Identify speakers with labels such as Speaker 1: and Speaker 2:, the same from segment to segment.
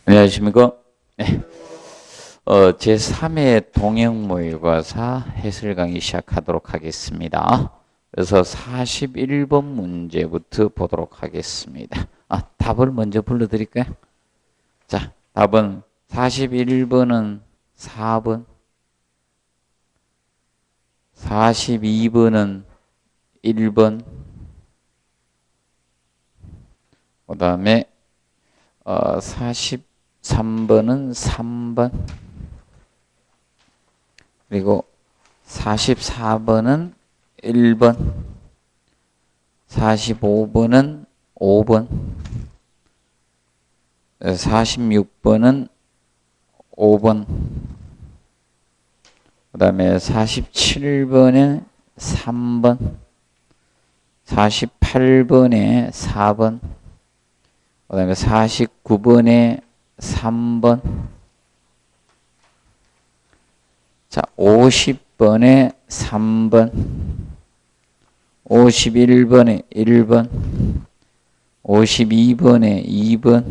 Speaker 1: 안녕하십니까? 네. 제3회 동형모의고사 해설 강의 시작하도록 하겠습니다. 그래서 41번 문제부터 보도록 하겠습니다. 답을 먼저 불러드릴까요? 자, 답은 41번은 4번, 42번은 1번, 그 다음에 43번은 3번, 그리고 44번은 1번, 45번은 5번, 46번은 5번, 그 다음에 47번에 3번, 48번에 4번, 그 다음에 49번에 3번, 자, 50번에 3번, 51번에 1번, 52번에 2번,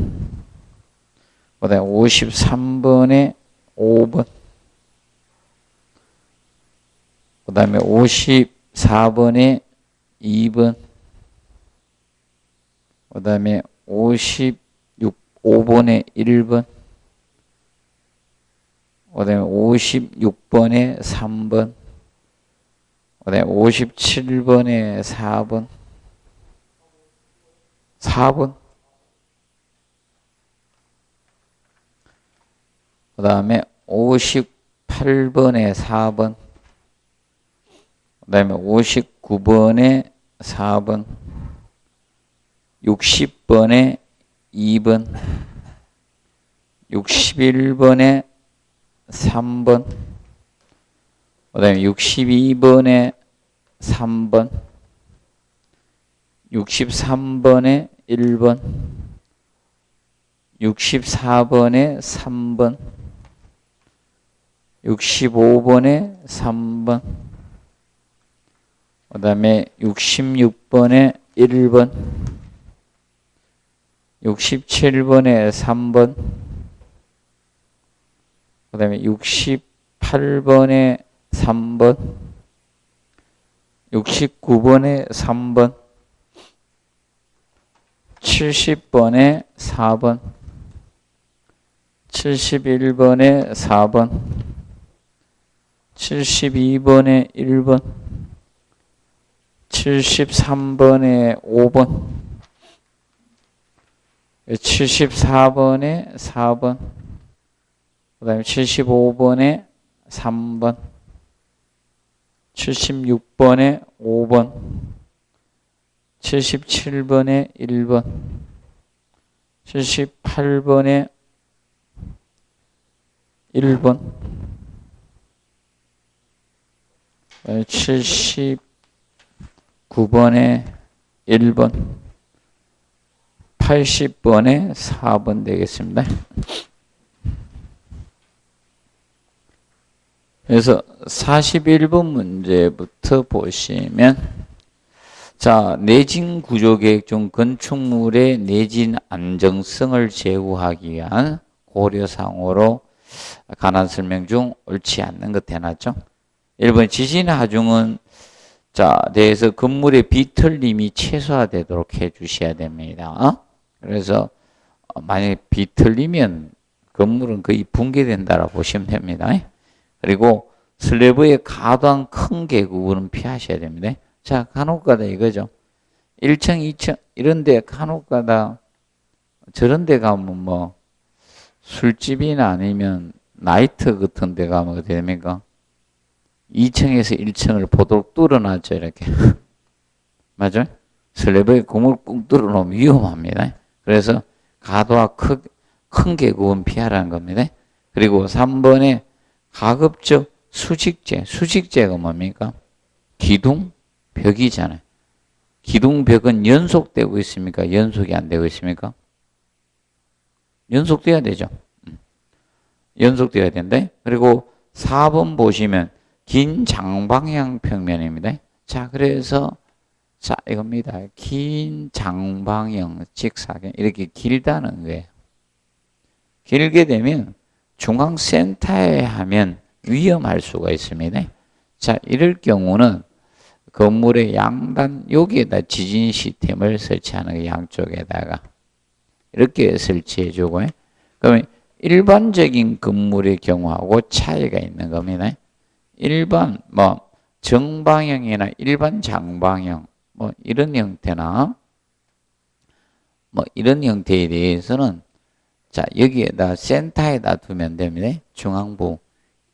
Speaker 1: 그 다음에 53번에 5번, 그 다음에 54번에 2번, 그 다음에 5번에 1번, 그 다음에 56번에 3번, 그 다음에 57번에 4번, 4번, 그 다음에 58번에 4번, 그 다음에 59번에 4번, 60번에 2번, 61번에 3번, 그 다음에 62번에 3번, 63번에 1번, 64번에 3번, 65번에 3번, 그 다음에 66번에 1번, 67번에 3번, 그 다음에 68번에 3번, 69번에 3번, 70번에 4번, 71번에 4번, 72번에 1번, 73번에 5번, 74번에 4번, 그 다음에 75번에 3번, 76번에 5번, 77번에 1번, 78번에 1번, 79번에 1번, 80번에 4번 되겠습니다. 그래서 41번 문제부터 보시면, 자, 내진 구조계획 중 건축물의 내진 안정성을 제고하기 위한 고려사항으로 관한 설명 중 옳지 않는 것 해놨죠. 1번 지진 하중은 자, 대해서 건물의 비틀림이 최소화되도록 해 주셔야 됩니다. 그래서 만약에 비틀리면 건물은 거의 붕괴된다라고 보시면 됩니다. 그리고 슬래브의 과도한 큰 개구는 피하셔야 됩니다. 자, 간혹가다 이거죠. 1층, 2층 이런 데 간혹가다 저런 데 가면 뭐 술집이나 아니면 나이트 같은 데 가면 어떻게 됩니까? 2층에서 1층을 보도록 뚫어놨죠, 이렇게. 맞아요? 슬래브에 구멍을 꾹 뚫어놓으면 위험합니다. 그래서 과도와 큰 개구는 피하라는 겁니다. 그리고 3번에 가급적 수직재. 수직재가 뭡니까? 기둥벽이잖아요. 기둥벽은 연속되고 있습니까? 연속이 안 되고 있습니까? 연속돼야 되죠. 연속돼야 된다. 그리고 4번 보시면 긴 장방향 평면입니다. 자, 그래서 자, 이겁니다. 긴 장방형 직사각 이렇게 길다는 거예요. 길게 되면 중앙센터에 하면 위험할 수가 있습니다. 자, 이럴 경우는 건물의 양단 여기에다 지진 시스템을 설치하는 거 양쪽에다가 이렇게 설치해 주고요. 그러면 일반적인 건물의 경우하고 차이가 있는 겁니다. 일반 정방형이나 일반 장방형 이런 형태나 이런 형태에 대해서는 자, 여기에다 센터에다 두면 됩니다. 중앙부.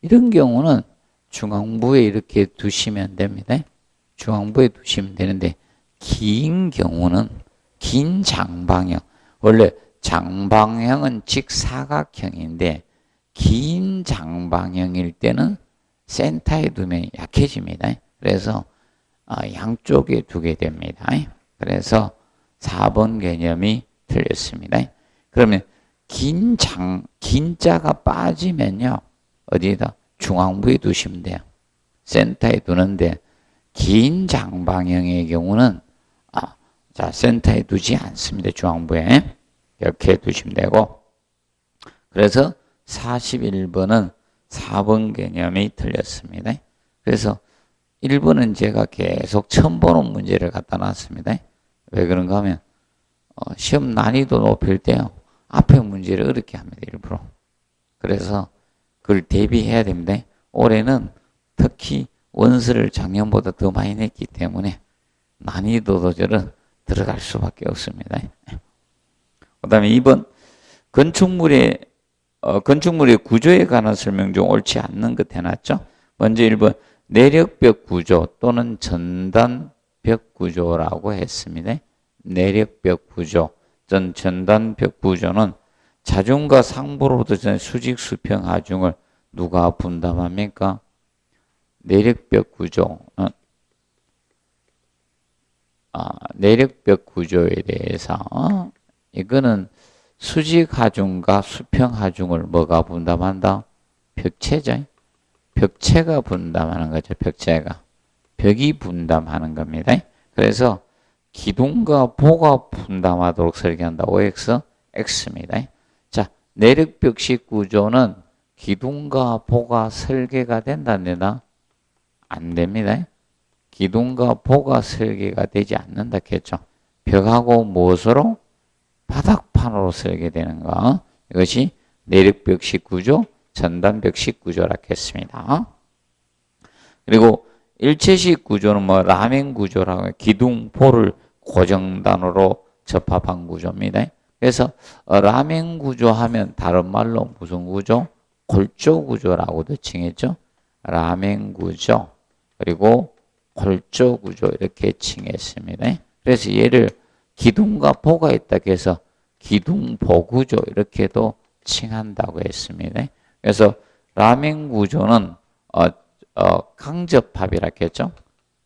Speaker 1: 이런 경우는 중앙부에 이렇게 두시면 됩니다. 중앙부에 두시면 되는데 긴 경우는 긴 장방형. 원래 장방형은 직사각형인데 긴 장방형일 때는 센터에 두면 약해집니다. 그래서 양쪽에 두게 됩니다. 그래서 4번 개념이 틀렸습니다. 그러면 긴 자가 빠지면요. 어디에다? 중앙부에 두시면 돼요. 센터에 두는데 긴 장방형의 경우는 자, 센터에 두지 않습니다. 중앙부에. 이렇게 두시면 되고. 그래서 41번은 4번 개념이 틀렸습니다. 그래서 1번은 제가 계속 처음 보는 문제를 갖다 놨습니다. 왜 그런가 하면 시험 난이도 높일 때요. 앞에 문제를 어렵게 합니다. 일부러. 그래서 그걸 대비해야 됩니다. 올해는 특히 원서를 작년보다 더 많이 냈기 때문에 난이도 도절은 들어갈 수밖에 없습니다. 그 다음에 2번 건축물의 구조에 관한 설명 중 옳지 않는 것 해놨죠. 먼저 1번 내력벽 구조 또는 전단벽 구조라고 했습니다. 내력벽 구조, 전단벽 구조는 자중과 상부로부터 전 수직, 수평, 하중을 누가 분담합니까? 내력벽 구조는 내력벽 구조에 대해서 이거는 수직 하중과 수평 하중을 뭐가 분담한다? 벽체죠. 벽체가 분담하는 거죠. 벽체가. 벽이 분담하는 겁니다. 그래서 기둥과 보가 분담하도록 설계한다. OX, X입니다. 자, 내력벽식 구조는 기둥과 보가 설계가 된다, 안 된다? 안 됩니다. 기둥과 보가 설계가 되지 않는다 했죠. 벽하고 무엇으로? 바닥판으로 설계되는 거. 이것이 내력벽식 구조, 전단벽식 구조라고 했습니다. 그리고 일체식 구조는 라멘 구조라고 기둥, 보를 고정단으로 접합한 구조입니다. 그래서 라멘 구조 하면 다른 말로 무슨 구조? 골조 구조라고도 칭했죠. 라멘 구조, 그리고 골조 구조 이렇게 칭했습니다. 그래서 얘를 기둥과 보가 있다고 해서 기둥보 구조 이렇게도 칭한다고 했습니다. 그래서 라멘 구조는 강접합이라고 했죠.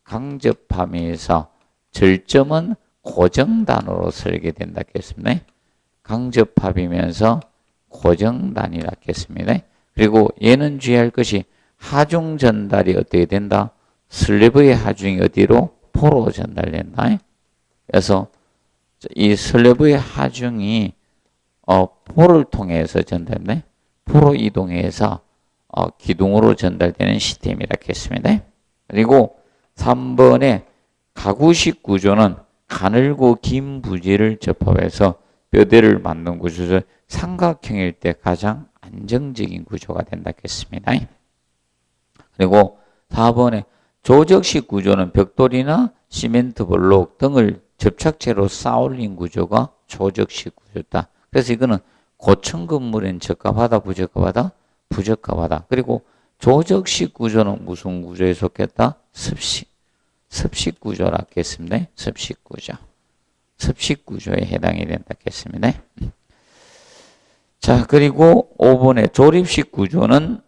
Speaker 1: 강접함에서 절점은 고정단으로 설계된다고 했습니다. 강접합이면서 고정단이라고 했습니다. 그리고 얘는 주의할 것이 하중 전달이 어떻게 된다? 슬래브의 하중이 어디로? 포로 전달된다. 그래서 이 슬래브의 하중이 포를 통해서 전달돼 포로 이동해서 기둥으로 전달되는 시스템이라고 했습니다. 그리고 3번에 가구식 구조는 가늘고 긴 부지를 접합해서 뼈대를 만든 구조죠. 삼각형일 때 가장 안정적인 구조가 된다고 했습니다. 그리고 4번에 조적식 구조는 벽돌이나 시멘트 블록 등을 접착제로 쌓아올린 구조가 조적식 구조다. 그래서 이거는 고층 건물엔 적합하다, 부적합하다? 부적합하다. 그리고 조적식 구조는 무슨 구조에 속했다? 습식 구조라고 했습니다. 습식 구조. 습식 구조에 해당이 된다고 했습니다. 자, 그리고 5번에 조립식 구조는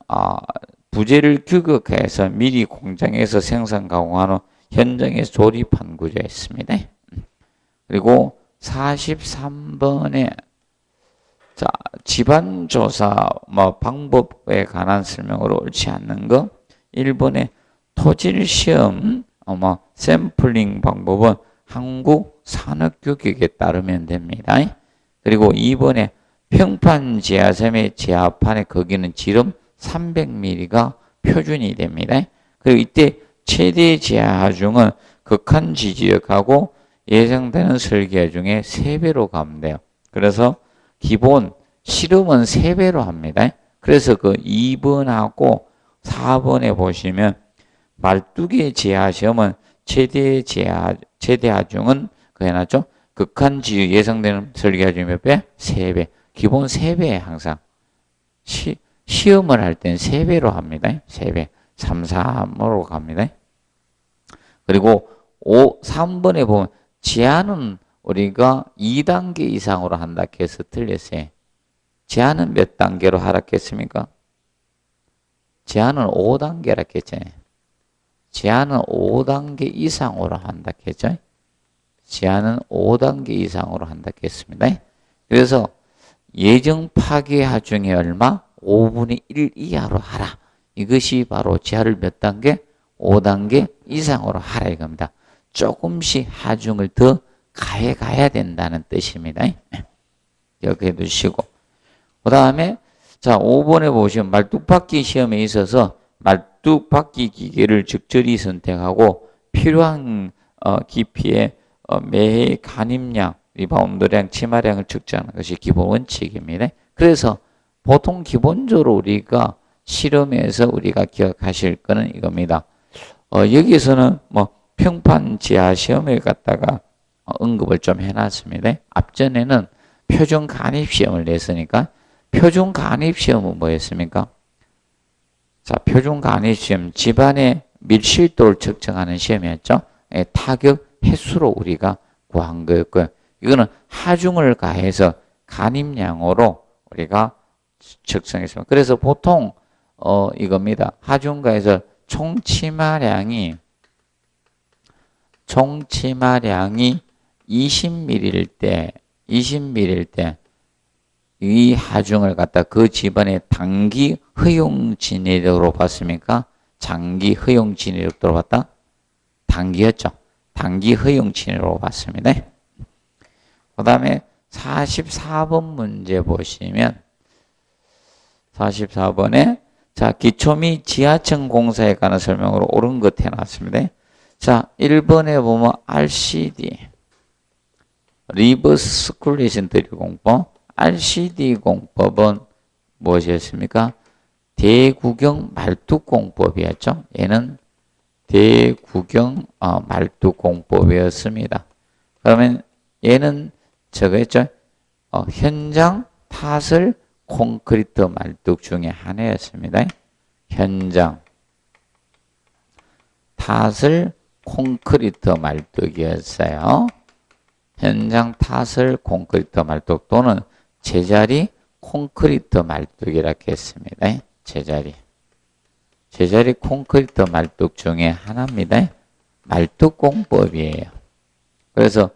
Speaker 1: 부재를 규격해서 미리 공장에서 생산 가공한 후 현장에서 조립한 구조였습니다. 그리고 43번에 자, 집안조사 방법에 관한 설명으로 옳지 않는 거. 1번에 토질시험 샘플링 방법은 한국 산업규격에 따르면 됩니다. 그리고 2번에 평판 지하섬의 지하판에 거기는 지름 300mm가 표준이 됩니다. 그리고 이때 최대 지하 하중은 극한 지지역하고 예상되는 설계 중에 3배로 가면 돼요. 그래서 기본 실험은 3배로 합니다. 그래서 그 2번하고 4번에 보시면 말뚝의 지하 시험은 최대 하중은 그 해놨죠. 극한 지유 예상되는 설계 하중 몇 배? 3배. 기본 3배 항상. 시험을 할 땐 3배로 합니다. 3배. 3, 4으로 갑니다. 그리고 3번에 보면 지하는 우리가 2단계 이상으로 한다 해서 틀렸어요. 지하는 몇 단계로 하락했습니까? 지하는 5단계라 했잖아요. 지하는 5단계 이상으로 한다 했죠. 지하는 5단계 이상으로 한다 했습니다. 그래서 예정 파괴 하중이 얼마? 5분의 1 이하로 하라. 이것이 바로 지하를 몇 단계? 5단계 이상으로 하라 이겁니다. 조금씩 하중을 더 가해가야 된다는 뜻입니다. 기억해 두시고. 그 다음에 자 5번에 보시면 말뚝박기 시험에 있어서 말뚝박기 기계를 적절히 선택하고 필요한 깊이의 매해 간입량, 리바운드량, 치마량을 측정하는 것이 기본 원칙입니다. 그래서 보통 기본적으로 우리가 실험에서 우리가 기억하실 거는 이겁니다. 여기서는 뭐 평판 지하 시험을 갖다가 언급을 좀 해놨습니다. 앞전에는 표준 간입 시험을 냈으니까 표준 간입 시험은 뭐였습니까? 자, 표준 간입 시험 집안의 밀실도를 측정하는 시험이었죠. 타격 횟수로 우리가 구한 거였고요. 이거는 하중을 가해서 간입량으로 우리가 측정했습니다. 그래서 보통 이겁니다. 하중 가해서 총치마량이 20mm일 때 이 하중을 갖다 그 집안의 단기 허용 진입력으로 봤습니까? 장기 허용 진입력으로 봤다? 단기였죠. 단기 허용 진입력으로 봤습니다. 그 다음에 44번 문제 보시면 44번에 자 기초 및 지하층 공사에 관한 설명으로 옳은 것 해놨습니다. 자 1번에 보면 RCD 리버스 스쿨레이션 드릴 공법 RCD 공법은 무엇이었습니까? 대구경 말뚝 공법이었죠. 얘는 대구경 말뚝 공법이었습니다. 그러면 얘는 저거였죠. 현장 타설 콘크리트 말뚝 중에 하나였습니다. 현장 타설 콘크리트 말뚝이었어요. 현장 타설 콘크리트 말뚝 또는 제자리 콘크리트 말뚝이라고 했습니다. 제자리 콘크리트 말뚝 중에 하나입니다. 말뚝 공법이에요. 그래서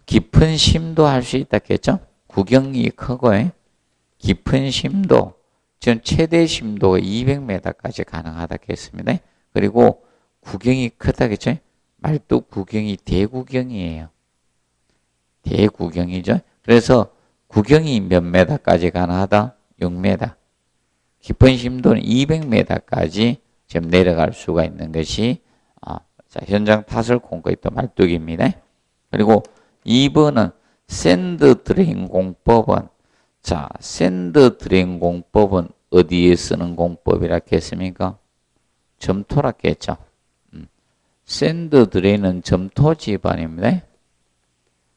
Speaker 1: 깊은 심도 할 수 있다 했죠. 구경이 크고 깊은 심도, 지금 최대 심도가 200m까지 가능하다 했습니다. 그리고 구경이 크다 했죠. 말뚝 구경이 대구경이에요. 대구경이죠. 그래서 구경이 몇 m까지 가능하다? 6m. 깊은 심도는 200m까지 지금 내려갈 수가 있는 것이 자, 현장 타설 콘크리트 말뚝입니다. 그리고 2번은 샌드 드레인 공법은 자, 샌드 드레인 공법은 어디에 쓰는 공법이라 했습니까? 점토라 했죠. 샌드 드레인은 점토 집안입니다.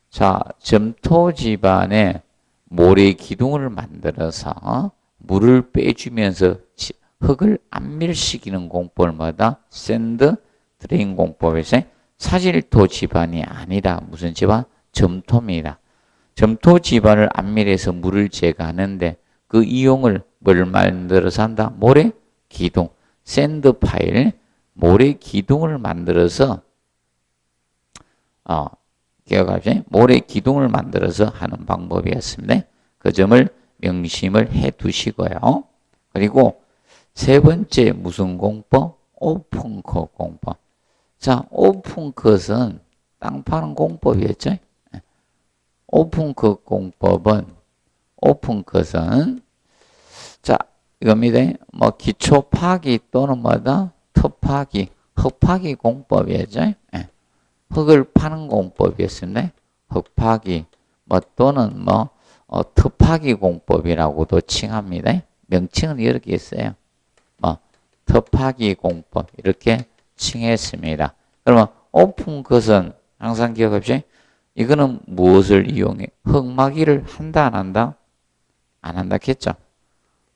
Speaker 1: 자, 점토 집안에 모래 기둥을 만들어서 물을 빼주면서 흙을 안밀시키는 공법마다 샌드 드레인 공법에서 사질토 집안이 아니라 무슨 집안? 점토입니다. 점토 집안을 안밀해서 물을 제거하는데 그 이용을 뭘 만들어서 한다? 모래 기둥, 샌드 파일, 모래 기둥을 만들어서 기억하세요? 모래 기둥을 만들어서 하는 방법이었습니다. 그 점을 명심을 해 두시고요. 그리고 세 번째 무슨 공법? 오픈컷 공법. 자, 오픈컷은 땅 파는 공법이었죠. 오픈컷 공법은 오픈 것은 자 이겁니다. 뭐 기초 파기 또는 뭐다 터파기, 흙파기 공법이죠. 예. 흙을 파는 공법이었습니다. 흙파기 뭐 또는 뭐 터파기 공법이라고도 칭합니다. 명칭은 여러 개 있어요. 뭐 터파기 공법 이렇게 칭했습니다. 그러면 오픈 것은 항상 기억합시다. 이거는 무엇을 이용해? 흙막이를 한다 안 한다? 안 한다겠죠.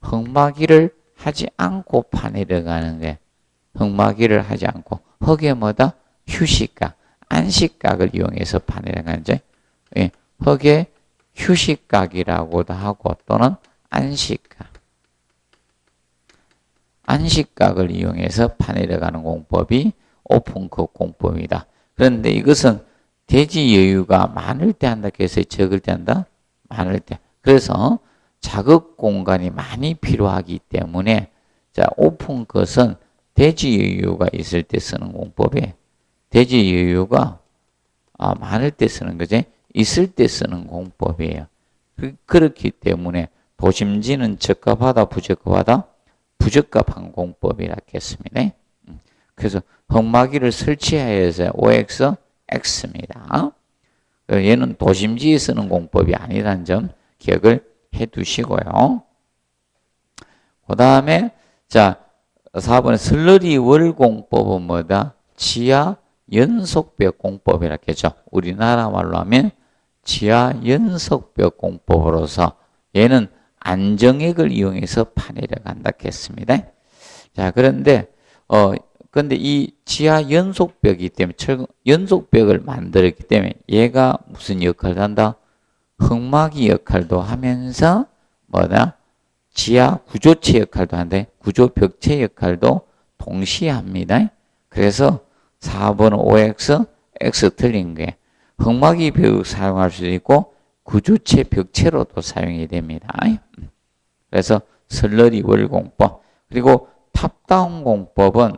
Speaker 1: 흙막이를 하지 않고 파내려 가는 게 흙막이를 하지 않고 흙에 뭐다? 휴식각, 안식각을 이용해서 파내려 가는 거. 예, 흙에 휴식각이라고도 하고 또는 안식각. 안식각을 이용해서 파내려 가는 공법이 오픈컵 공법이다. 그런데 이것은 대지 여유가 많을 때 한다 해서 적을 때 한다? 많을 때. 그래서 자극 공간이 많이 필요하기 때문에 자 오픈컷은 대지 여유가 있을 때 쓰는 공법에 대지 여유가 많을 때 쓰는 거지 있을 때 쓰는 공법이에요. 그렇기 때문에 도심지는 적합하다 부적합하다? 부적합한 공법이라 했습니다. 그래서 흙막이를 설치하여서 OX, X입니다. 얘는 도심지에 쓰는 공법이 아니라는 점 기억을 해 두시고요. 그 다음에 자 4번에 슬러리 월공법은 뭐다? 지하 연속벽 공법이라 했죠. 우리나라 말로 하면 지하 연속벽 공법으로서 얘는 안정액을 이용해서 파내려 간다 했습니다. 자 그런데 근데 이 지하 연속벽이기 때문에 연속벽을 만들었기 때문에 얘가 무슨 역할을 한다? 흙막이 역할도 하면서 뭐다? 지하 구조체 역할도 하는데 구조벽체 역할도 동시에 합니다. 그래서 4번 OX, X 틀린 게 흙막이 벽 사용할 수도 있고 구조체 벽체로도 사용이 됩니다. 그래서 슬러리 월공법 그리고 탑다운 공법은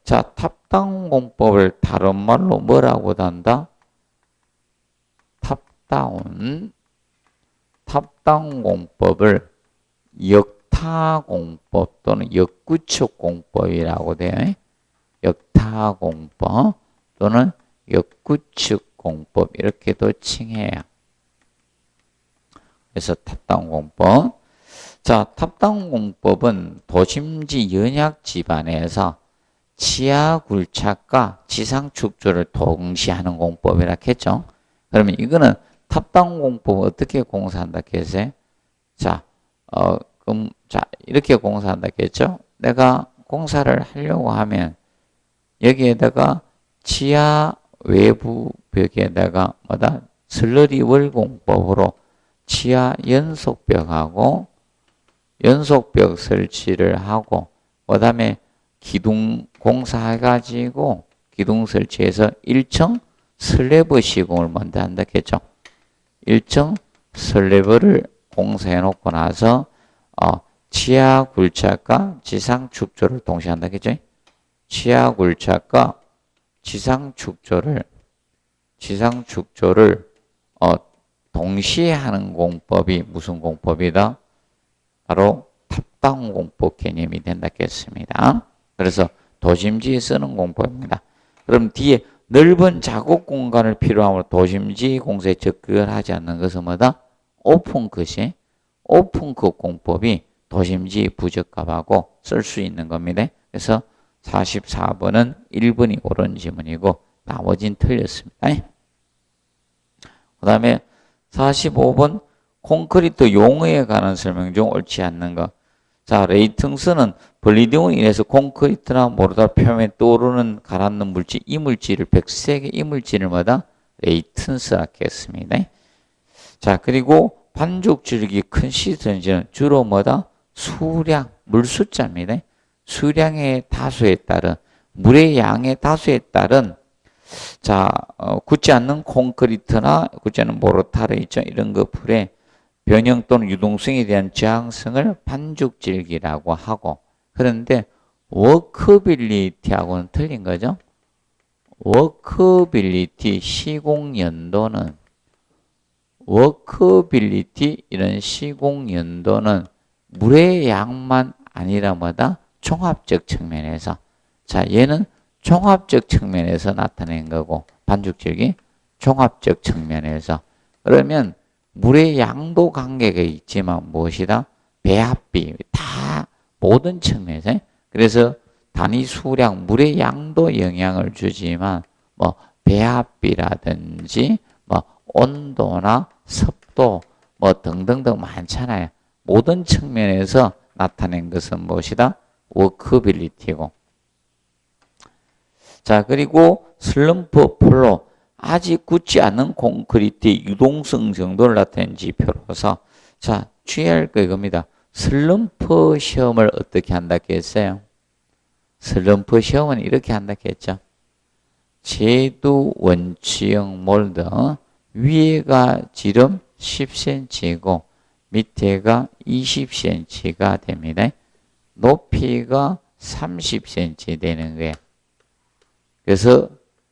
Speaker 1: 자 탑다운 공법을 다른 말로 뭐라고 한다? 탑다운 공법을 역타공법 또는 역구축 공법이라고 돼요. 역타공법 또는 역구축 공법 이렇게도 칭해요. 그래서 탑다운 공법. 자, 탑다운 공법은 도심지 연약 지반에서 지하 굴착과 지상 축조를 동시에 하는 공법이라 했죠. 그러면 이거는 탑다운 공법 어떻게 공사한다 했어요? 자, 그럼 자 이렇게 공사한다 했죠. 내가 공사를 하려고 하면 여기에다가 지하 외부 벽에다가 뭐다? 슬러리 월공법으로 지하 연속벽하고 연속벽 설치를 하고 그 다음에 기둥 공사해가지고 기둥 설치해서 1층 슬래브 시공을 먼저 한다 했죠. 1층 슬래브를 공사해 놓고 나서 지하 굴착과 지상 축조를 동시에 한다 했죠. 지하 굴착과 지상 축조를 동시에 하는 공법이 무슨 공법이다? 바로 탑다운 공법 개념이 된다 했습니다. 그래서 도심지에 쓰는 공법입니다. 그럼 뒤에 넓은 작업 공간을 필요하므로 도심지 공사에 접근하지 않는 것은 뭐다? 오픈컷이 오픈컷 공법이 도심지 부적합하고 쓸 수 있는 겁니다. 그래서 44번은 1번이 옳은 지문이고 나머지는 틀렸습니다. 그 다음에 45번 콘크리트 용어에 관한 설명 중 옳지 않는 것. 자, 레이팅스는 블리딩으로 인해서 콘크리트나 모르다 표면에 떠오르는 가라앉는 물질, 이물질을 백색의 이물질을 뭐다? 레이튼스라고 했습니다. 자, 그리고 반죽줄기 큰 시스템은 주로 뭐다? 수량, 물숫자입니다. 수량의 다수에 따른, 물의 양의 다수에 따른 자, 굳지 않는 콘크리트나 굳지 않은 모르타르 있죠. 이런 거 불에 변형 또는 유동성에 대한 저항성을 반죽질기라고 하고 그런데 워크빌리티하고는 틀린 거죠. 워크빌리티 시공 연도는 워커빌리티 이런 시공 연도는 물의 양만 아니라 뭐다? 종합적 측면에서. 자, 얘는 종합적 측면에서 나타낸 거고 반죽적이 종합적 측면에서. 그러면 물의 양도 관계가 있지만 무엇이다? 배합비 다 모든 측면에서. 그래서 단위 수량 물의 양도 영향을 주지만 뭐 배합비라든지 뭐 온도나 습도 뭐 등등등 많잖아요. 모든 측면에서 나타낸 것은 무엇이다? 워커빌리티고. 자, 그리고 슬럼프 플로 아직 굳지 않은 콘크리트의 유동성 정도를 나타낸 지표로서 자, 주의할 거 이겁니다. 슬럼프 시험을 어떻게 한다고 했어요? 슬럼프 시험은 이렇게 한다고 했죠. 제두 원추형 몰드 위에가 지름 10cm이고 밑에가 20cm가 됩니다. 높이가 30cm 되는 거예요. 그래서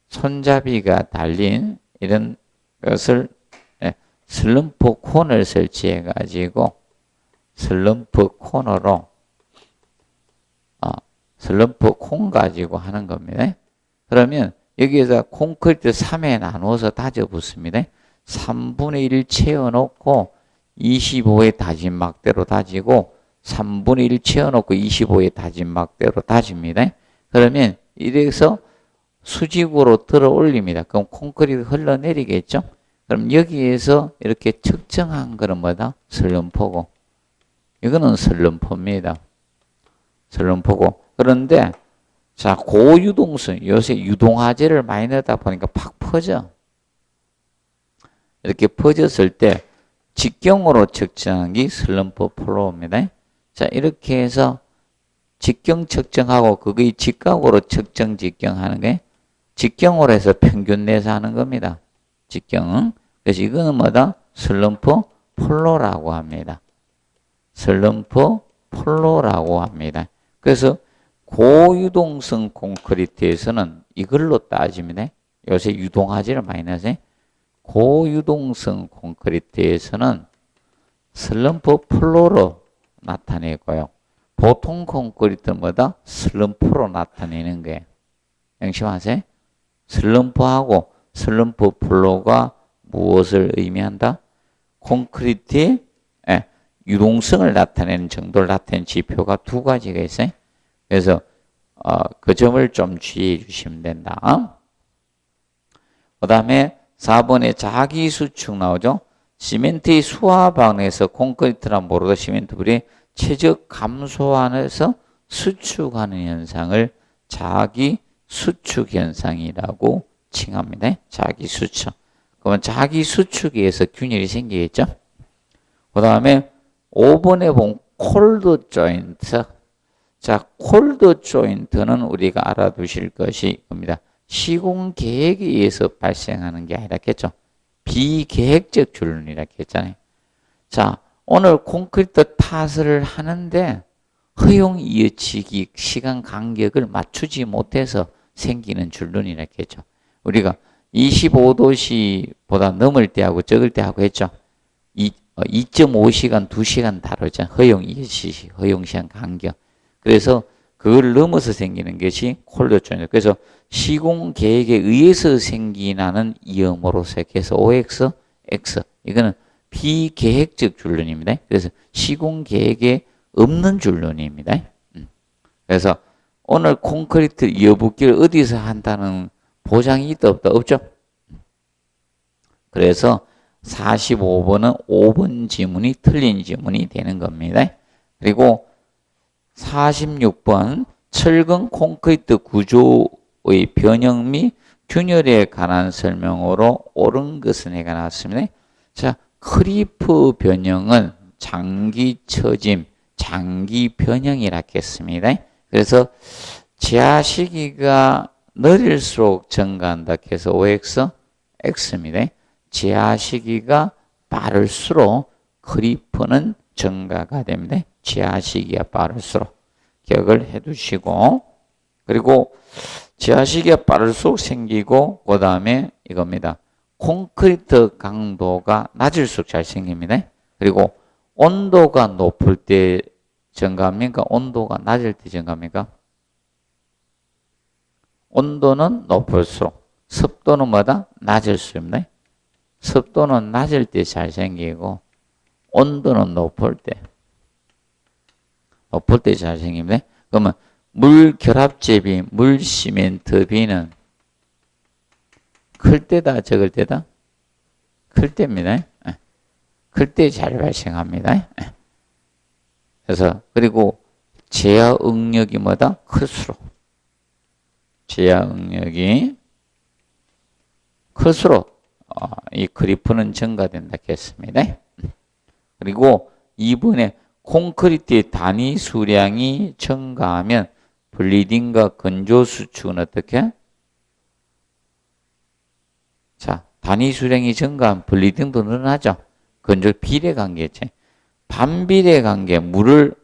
Speaker 1: 손잡이가 달린 이런 것을 슬럼프 콘을 설치해 가지고 슬럼프 코너로 슬럼프 콘 가지고 하는 겁니다. 그러면 여기에서 콘크리트 3에 나누어서 다져 붓습니다. 3분의 1 채워놓고 25의 다진 막대로 다지고 3분의 1 채워놓고 25의 다진 막대로 다집니다. 그러면 이래서 수직으로 들어 올립니다. 그럼 콘크리트 흘러내리겠죠? 그럼 여기에서 이렇게 측정한 거는 뭐다? 슬럼프고. 이거는 슬럼프입니다. 슬럼프고. 그런데 자, 고유동성, 요새 유동화재를 많이 넣다 보니까 팍 퍼져. 이렇게 퍼졌을 때 직경으로 측정한 게 슬럼프 플로우입니다. 자, 이렇게 해서 직경 측정하고 그거의 직각으로 측정 직경하는 게 직경으로 해서 평균 내서 하는 겁니다. 직경은. 그래서 이거는 뭐다? 슬럼프 플로우라고 합니다. 슬럼프 플로우라고 합니다. 그래서 고유동성 콘크리트에서는 이걸로 따지면 요새 유동화재를 많이 넣어서 고유동성 콘크리트에서는 슬럼프 플로우로 나타내고요. 보통 콘크리트는 뭐다? 슬럼프로 나타내는 거예요. 명심하세요. 슬럼프하고 슬럼프 플로우가 무엇을 의미한다? 콘크리트의 유동성을 나타내는 정도를 나타내는 지표가 두 가지가 있어요. 그래서 그 점을 좀 주의해 주시면 된다. 그 다음에 4번에 자기수축 나오죠. 시멘트의 수화방에서 콘크리트란 모르고 시멘트불이 최적 감소안에서 수축하는 현상을 자기수축 현상이라고 칭합니다. 자기수축. 그러면 자기수축에 의해서 균열이 생기겠죠. 그 다음에 5번에 본 콜드 조인트. 자, 콜드 조인트는 우리가 알아두실 것이 겁니다. 시공 계획에 의해서 발생하는 게 아니라겠죠. 비계획적 줄눈이라고 했잖아요. 자, 오늘 콘크리트 타설을 하는데 허용 이어치기 시간 간격을 맞추지 못해서 생기는 줄눈이라고 했죠. 우리가 25도씨보다 넘을 때하고 적을 때하고 했죠. 2.5시간, 2시간 다르죠. 허용 이어치기, 허용 시간 간격. 그래서 그걸 넘어서 생기는 것이 콜드 조인트. 그래서 시공 계획에 의해서 생기나는 위험으로서 해서 OX, X. 이거는 비계획적 줄눈입니다. 그래서 시공 계획에 없는 줄눈입니다. 그래서 오늘 콘크리트 여붓기를 어디서 한다는 보장이 있다 없다? 없죠. 그래서 45번은 5번 지문이 틀린 지문이 되는 겁니다. 그리고 46번 철근 콘크리트 구조의 변형 및 균열에 관한 설명으로 옳은 것은 해가 나왔습니다. 자, 크리프 변형은 장기 처짐, 장기 변형이라 했습니다. 그래서 지하 시기가 느릴수록 증가한다 해서 OX, X입니다. 지하 시기가 빠를수록 크리프는 증가가 됩니다. 지하 시기가 빠를수록 기억을 해 두시고, 그리고 지하 시기가 빠를수록 생기고, 그 다음에 이겁니다. 콘크리트 강도가 낮을수록 잘 생깁니다. 그리고 온도가 높을 때 증가합니까? 온도가 낮을 때 증가합니까? 온도는 높을수록 습도는 뭐다? 낮을수입니다. 습도는 낮을 때 잘 생기고 온도는 높을 때 잘 생깁니다. 그러면 물 결합제비, 물 시멘트 비는 클 때다, 적을 때다? 클 때입니다. 클 때 잘 발생합니다. 그래서 그리고 제하 응력이 뭐다? 클수록 제하 응력이 클수록 이 그리프는 증가된다 했습니다. 그리고 2번에 콘크리트의 단위 수량이 증가하면 블리딩과 건조 수축은 어떻게? 자, 단위 수량이 증가하면 블리딩도 늘어나죠. 건조 비례 관계지. 반비례 관계, 물을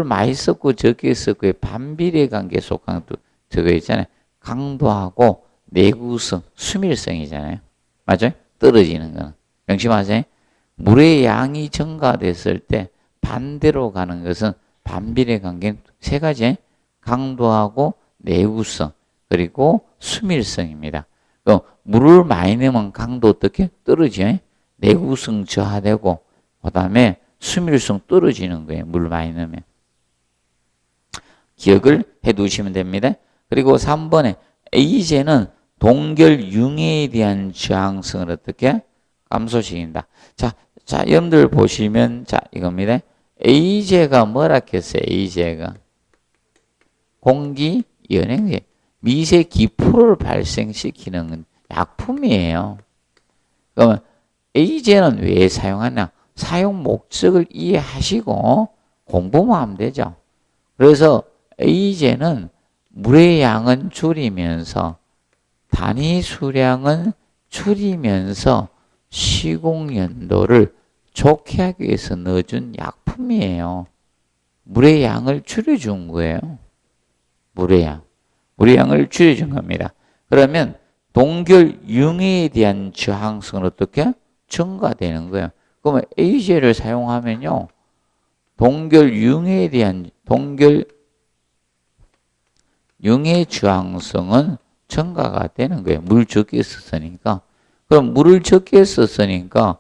Speaker 1: 많이 썼고 적게 썼고의 반비례 관계에 속한 저거 있잖아요. 강도하고 내구성, 수밀성이잖아요. 맞아요? 떨어지는 거는. 명심하세요. 물의 양이 증가됐을 때 반대로 가는 것은 반비례 관계는 세 가지. 강도하고 내구성, 그리고 수밀성입니다. 그럼 물을 많이 넣으면 강도 어떻게? 떨어지죠. 내구성 저하되고, 그 다음에 수밀성 떨어지는 거예요. 물 많이 넣으면. 기억을 해 두시면 됩니다. 그리고 3번에 A제는 동결 융해에 대한 저항성을 어떻게? 감소시킨다. 자, 여러분들 보시면, 자, 이겁니다. A제가 뭐라 했어요? A제가. 공기 연행제. 미세 기포를 발생시키는 약품이에요. 그러면 A제는 왜 사용하냐? 사용 목적을 이해하시고 공부만 하면 되죠. 그래서 A제는 물의 양은 줄이면서 단위 수량은 줄이면서 시공연도를 좋게 하기 위해서 넣어준 약품이에요. 물의 양을 줄여준 거예요. 물의 양을 줄여준 겁니다. 그러면 동결 융해에 대한 저항성은 어떻게? 증가되는 거예요. 그러면 A제를 사용하면요. 동결 융해에 대한 융해 저항성은 증가가 되는 거예요. 물 적게 썼으니까. 그럼 물을 적게 썼으니까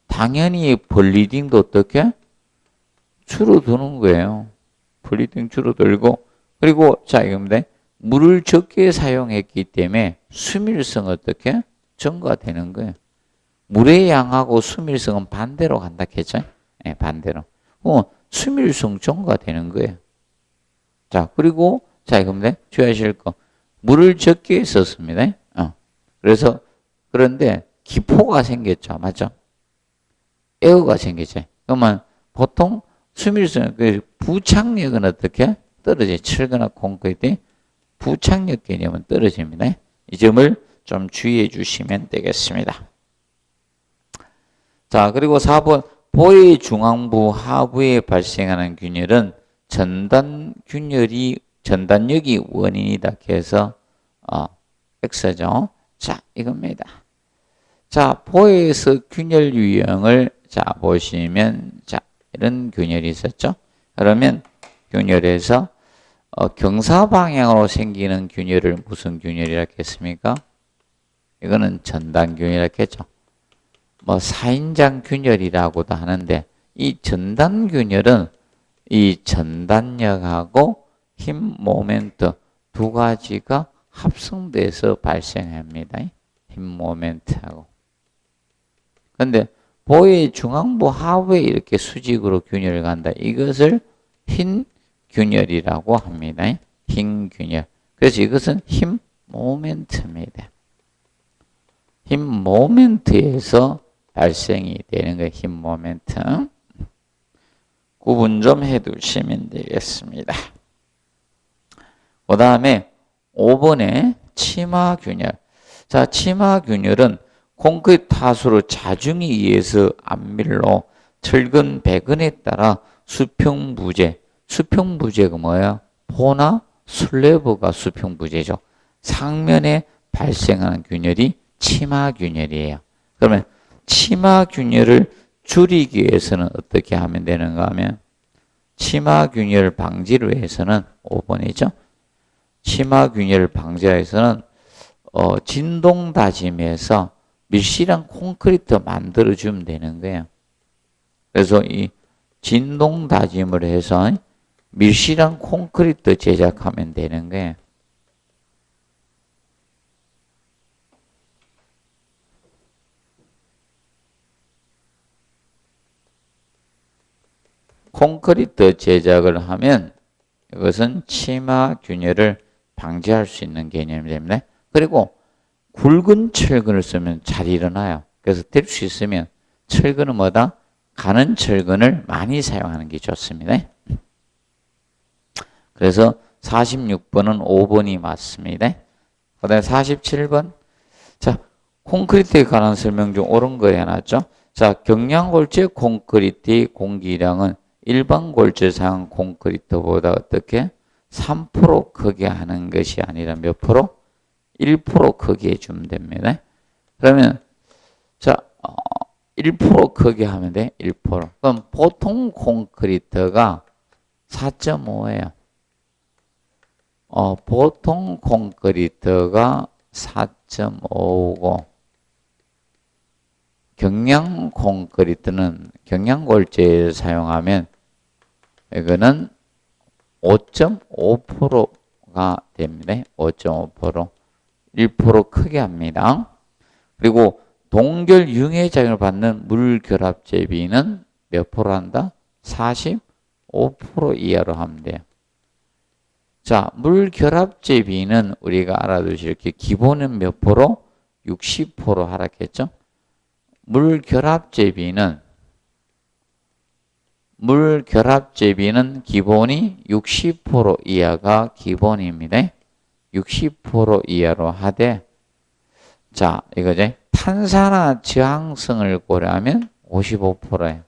Speaker 1: 당연히 블리딩도 어떻게? 줄어드는 거예요. 블리딩 줄어들고, 그리고 자, 이겁니다. 물을 적게 사용했기 때문에 수밀성 어떻게? 증가되는 거예요. 물의 양하고 수밀성은 반대로 간다 했죠? 네, 반대로. 수밀성 증가되는 거예요. 자, 그리고 자, 이겁니다. 주의하실 거. 물을 적게 썼습니다. 그래서 그런데 기포가 생겼죠. 맞죠? 에어가 생기죠. 그러면 보통 수밀성, 부착력은 어떻게? 떨어져요. 철거나 콘크리트 부착력 개념은 떨어집니다. 이 점을 좀 주의해 주시면 되겠습니다. 자, 그리고 4번 보의 중앙부 하부에 발생하는 균열은 전단력이 원인이다 해서 X죠. 자, 이겁니다. 자, 보에서 균열 유형을 자 보시면 자, 이런 균열이 있었죠. 그러면 균열에서 경사 방향으로 생기는 균열을 무슨 균열이라고 했습니까? 이거는 전단균열이라고 했죠. 뭐 사인장 균열이라고도 하는데 이 전단균열은 이 전단력하고 힘 모멘트 두 가지가 합성돼서 발생합니다. 힘 모멘트하고. 그런데 보의 중앙부 하부에 이렇게 수직으로 균열을 간다. 이것을 흰 균열이라고 합니다. 흰 균열. 그래서 이것은 힘 모멘트입니다. 힘 모멘트에서 발생이 되는 거예요. 힘 모멘트. 구분 좀 해두시면 되겠습니다. 그 다음에 5번에 치마균열. 자, 치마균열은 콘크리트 하수로 자중에 의해서 안밀로 철근 배근에 따라 수평부재가 뭐예요? 포나 슬래브가 수평부재죠. 상면에 발생하는 균열이 치마균열이에요. 그러면 치마 균열을 줄이기 위해서는 어떻게 하면 되는가 하면 치마 균열 방지를 위해서는 5번이죠. 치마 균열 방지를 위해서는 진동 다짐에서 밀실한 콘크리트 만들어주면 되는 거예요. 그래서 이 진동 다짐을 해서 밀실한 콘크리트 제작하면 되는 거예요. 콘크리트 제작을 하면 이것은 치마 균열을 방지할 수 있는 개념이 됩니다. 그리고 굵은 철근을 쓰면 잘 일어나요. 그래서 될 수 있으면 철근은 뭐다? 가는 철근을 많이 사용하는 게 좋습니다. 그래서 46번은 5번이 맞습니다. 그 다음에 47번. 자, 콘크리트에 관한 설명 중 옳은 거 해놨죠? 자, 경량골재 콘크리트의 공기량은 일반 골재 사용 콘크리트보다 어떻게? 3% 크게 하는 것이 아니라 몇 프로? 1% 크게 해주면 됩니다. 그러면, 자, 1% 크게 하면 돼. 1%. 그럼 보통 콘크리트가 4.5예요. 보통 콘크리트가 4.5고, 경량 콘크리트는 경량골재에 사용하면 이거는 5.5%가 됩니다. 5.5%. 1% 크게 합니다. 그리고 동결 융해 작용을 받는 물결합 제비는 몇 프로 한다? 45% 이하로 하면 돼요. 자, 물결합 제비는 우리가 알아두실 게 기본은 몇 프로? 60% 하락했죠? 물결합 제비는 기본이 60% 이하가 기본입니다. 60% 이하로 하되, 자, 이거지. 탄산화 저항성을 고려하면 55%예요.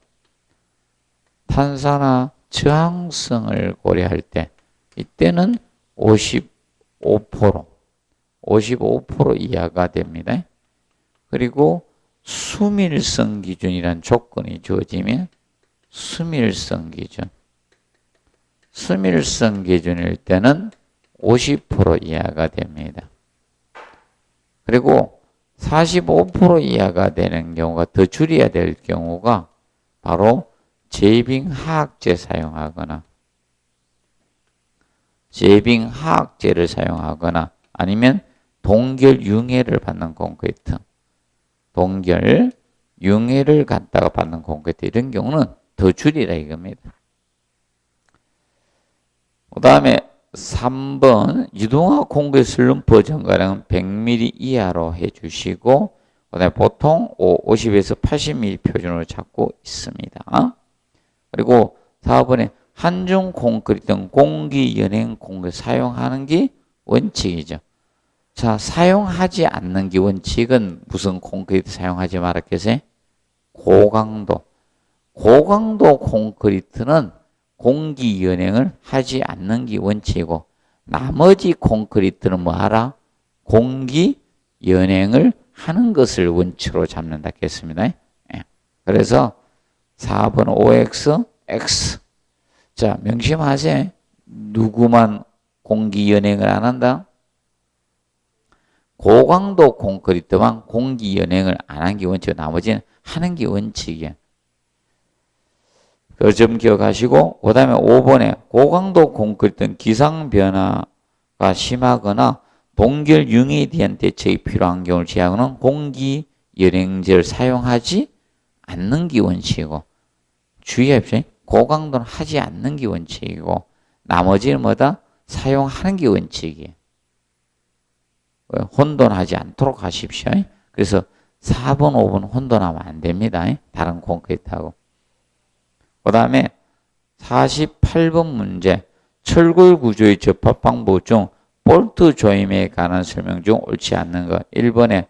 Speaker 1: 탄산화 저항성을 고려할 때, 이때는 55% 이하가 됩니다. 그리고 수밀성 기준이란 조건이 주어지면 수밀성 기준일 때는 50% 이하가 됩니다. 그리고 45% 이하가 되는 경우가 더 줄여야 될 경우가 바로 제빙하악제 사용하거나 제빙하악제를 사용하거나 아니면 동결융해를 받는 콘크리트, 동결융해를 갖다가 받는 콘크리트 이런 경우는 더 줄이라 이겁니다. 그 다음에 3번 유동화 콘크리트 슬럼프 전가량은 100mm 이하로 해주시고 그 다음에 보통 50에서 80mm 표준으로 잡고 있습니다. 그리고 4번에 한중 콘크리트 등 공기 연행 콘크리트 사용하는 게 원칙이죠. 자, 사용하지 않는 게 원칙은 무슨 콘크리트 사용하지 말았겠어요? 고강도 콘크리트는 공기 연행을 하지 않는 게 원칙이고 나머지 콘크리트는 뭐 하라? 공기 연행을 하는 것을 원칙으로 잡는다 했습니다. 그래서 4번 OX, X. 자, 명심하세요. 누구만 공기 연행을 안 한다? 고강도 콘크리트만 공기 연행을 안 한 게 원칙이고 나머지는 하는 게 원칙이에요. 그 점 기억하시고 그 다음에 5번에 고강도 콘크리트는 기상 변화가 심하거나 동결 융해에 대한 대책이 필요한 경우를 제외하고는 공기 연행제를 사용하지 않는 게 원칙이고 주의하십시오. 고강도는 하지 않는 게 원칙이고 나머지는 뭐다? 사용하는 게 원칙이에요. 혼돈하지 않도록 하십시오. 그래서 4번, 5번 혼돈하면 안 됩니다. 다른 콘크리트하고. 그 다음에 48번 문제. 철골 구조의 접합 방법 중 볼트 조임에 관한 설명 중 옳지 않는 것. 1번에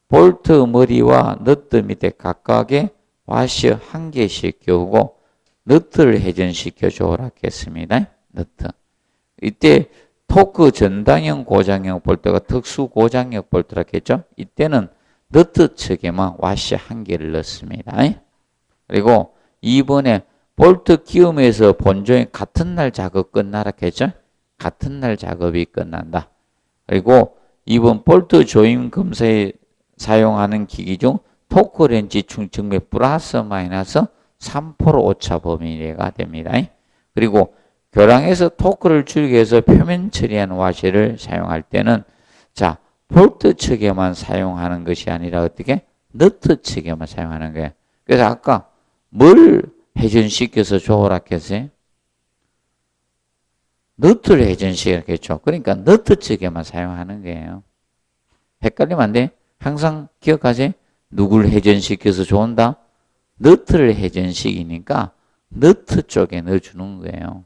Speaker 1: 볼트 머리와 너트 밑에 각각에 와셔 1개씩 끼우고 너트를 회전시켜 주오라 했습니다. 너트. 이때 토크 전당형 고장형 볼트가 특수 고장형 볼트라 했죠. 이때는 너트 측에만 와시 한 개를 넣습니다. 그리고 2번에 볼트 끼움에서 본조인 같은 날 작업 끝나라 했죠? 같은 날 작업이 끝난다. 그리고 2번 볼트 조임 검사에 사용하는 기기 중 토크렌치 충측맥 플러스 마이너스 3% 오차 범위 내가 됩니다. 그리고 교량에서 토크를 줄이기 위해서 표면 처리한 와시를 사용할 때는 자 볼트 측에만 사용하는 것이 아니라 어떻게? 너트 측에만 사용하는 거예요. 그래서 아까 뭘 회전시켜서 조으라 했어요? 너트를 회전시켰겠죠. 그러니까 너트 측에만 사용하는 거예요. 헷갈리면 안 돼. 항상 기억하세요. 누굴 회전시켜서 조은다? 너트를 회전시키니까 너트 쪽에 넣어주는 거예요.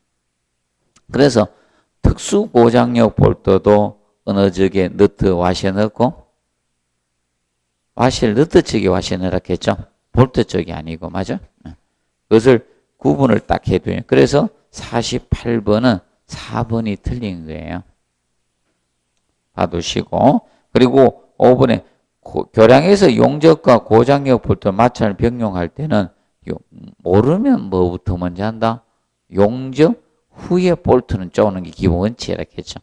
Speaker 1: 그래서 특수 고장력 볼트도 어느 쪽에 너트 와시에 넣고 와시를 너트 쪽에 와시에 넣으라 했죠. 볼트 쪽이 아니고 맞아? 그것을 구분을 딱 해둬요. 그래서 48번은 4번이 틀린 거예요. 봐두시고 그리고 5번에 교량에서 용접과 고장력 볼트 마찰을 병용할 때는 모르면 뭐부터 먼저 한다? 용접 후에 볼트는 쪼는 게 기본 원칙이라 했죠.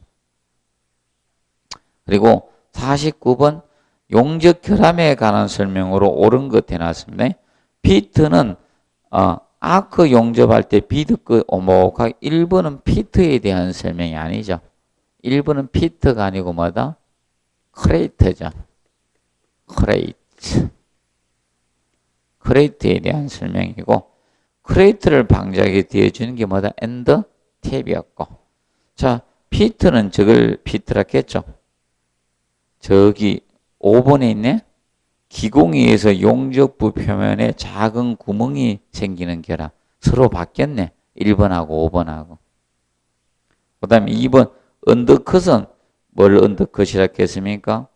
Speaker 1: 그리고 49번 용접 결함에 관한 설명으로 옳은 것 해놨습니다. 피트는 아크 용접할 때 비드끝 오목하게 1번은 피트에 대한 설명이 아니죠. 1번은 피트가 아니고 뭐다? 크레이트죠. 크레이트에 대한 설명이고 크레이트를 방지하게 되어주는 게 뭐다? 엔드 탭이었고 자 피트는 저걸 피트라 했죠. 저기 5번에 있네. 기공이에서 용접부 표면에 작은 구멍이 생기는 결함. 서로 바뀌었네. 1번하고 5번하고. 그 다음에 2번 언더컷은 뭘 언더컷이라 했습니까?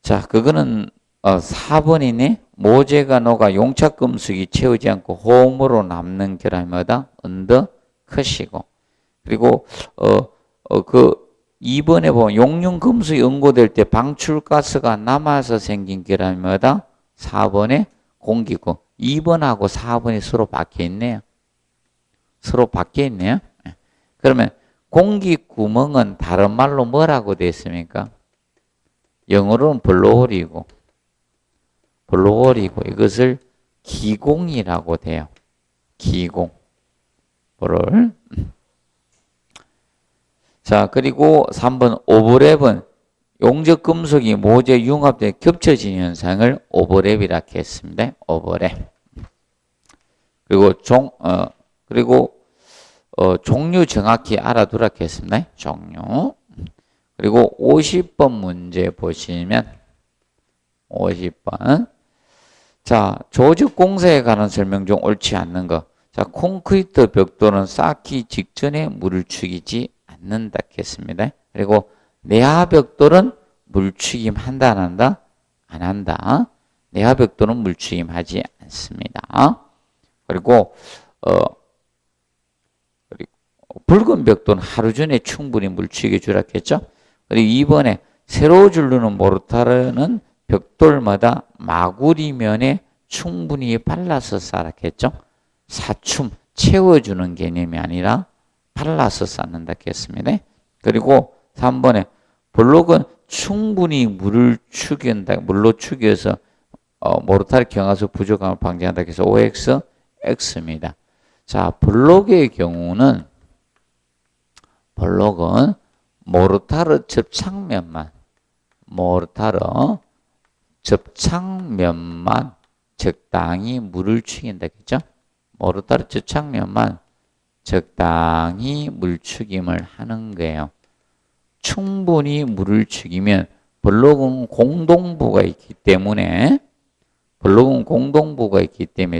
Speaker 1: 자, 그거는 4번이네. 모재가 녹아 용착금속이 채우지 않고 호흡으로 남는 결함이 뭐다? 언더컷이고. 그리고 그 2번에 보면 용융 금속이 응고될 때 방출가스가 남아서 생긴 결함이 뭐다? 4번에 공기구. 2번하고 4번이 서로 바뀌어 있네요. 서로 바뀌어 있네요. 그러면 공기구멍은 다른 말로 뭐라고 되어 있습니까? 영어로는 블로홀이고 이것을 기공이라고 돼요. 기공. 블로홀. 자, 그리고 3번 오버랩은 용접 금속이 모재 융합돼 겹쳐지는 현상을 오버랩이라고 했습니다. 오버랩. 그리고 종류 정확히 알아두라고 했습니다. 종류. 그리고 50번 문제 보시면 50번. 자, 조직 공사에 관한 설명 중 옳지 않는 거. 자, 콘크리트 벽돌은 쌓기 직전에 물을 죽이지 않는다 했습니다. 그리고 내화벽돌은 물추김 한다 안 한다? 안 한다. 내화벽돌은 물추김 하지 않습니다. 그리고 붉은 벽돌은 하루 전에 충분히 물추게 주라 했죠. 그리고 2번에 세로 줄르는 모르타르는 벽돌마다 마구리면에 충분히 발라서 쌓라 했죠. 사춤 채워주는 개념이 아니라 발라서 쌓는다 했습니다. 그리고 3번에 블록은 충분히 물을 축인다. 물로 축여서 모르타르 경화수 부족함을 방지한다 해서 OX, X입니다. 자, 블록의 경우는 모르타르 접착면만 적당히 물을 축인다 했죠. 모르타르 접착면만 적당히 물축임을 하는 거예요. 충분히 물을 축이면 블록은 공동부가 있기 때문에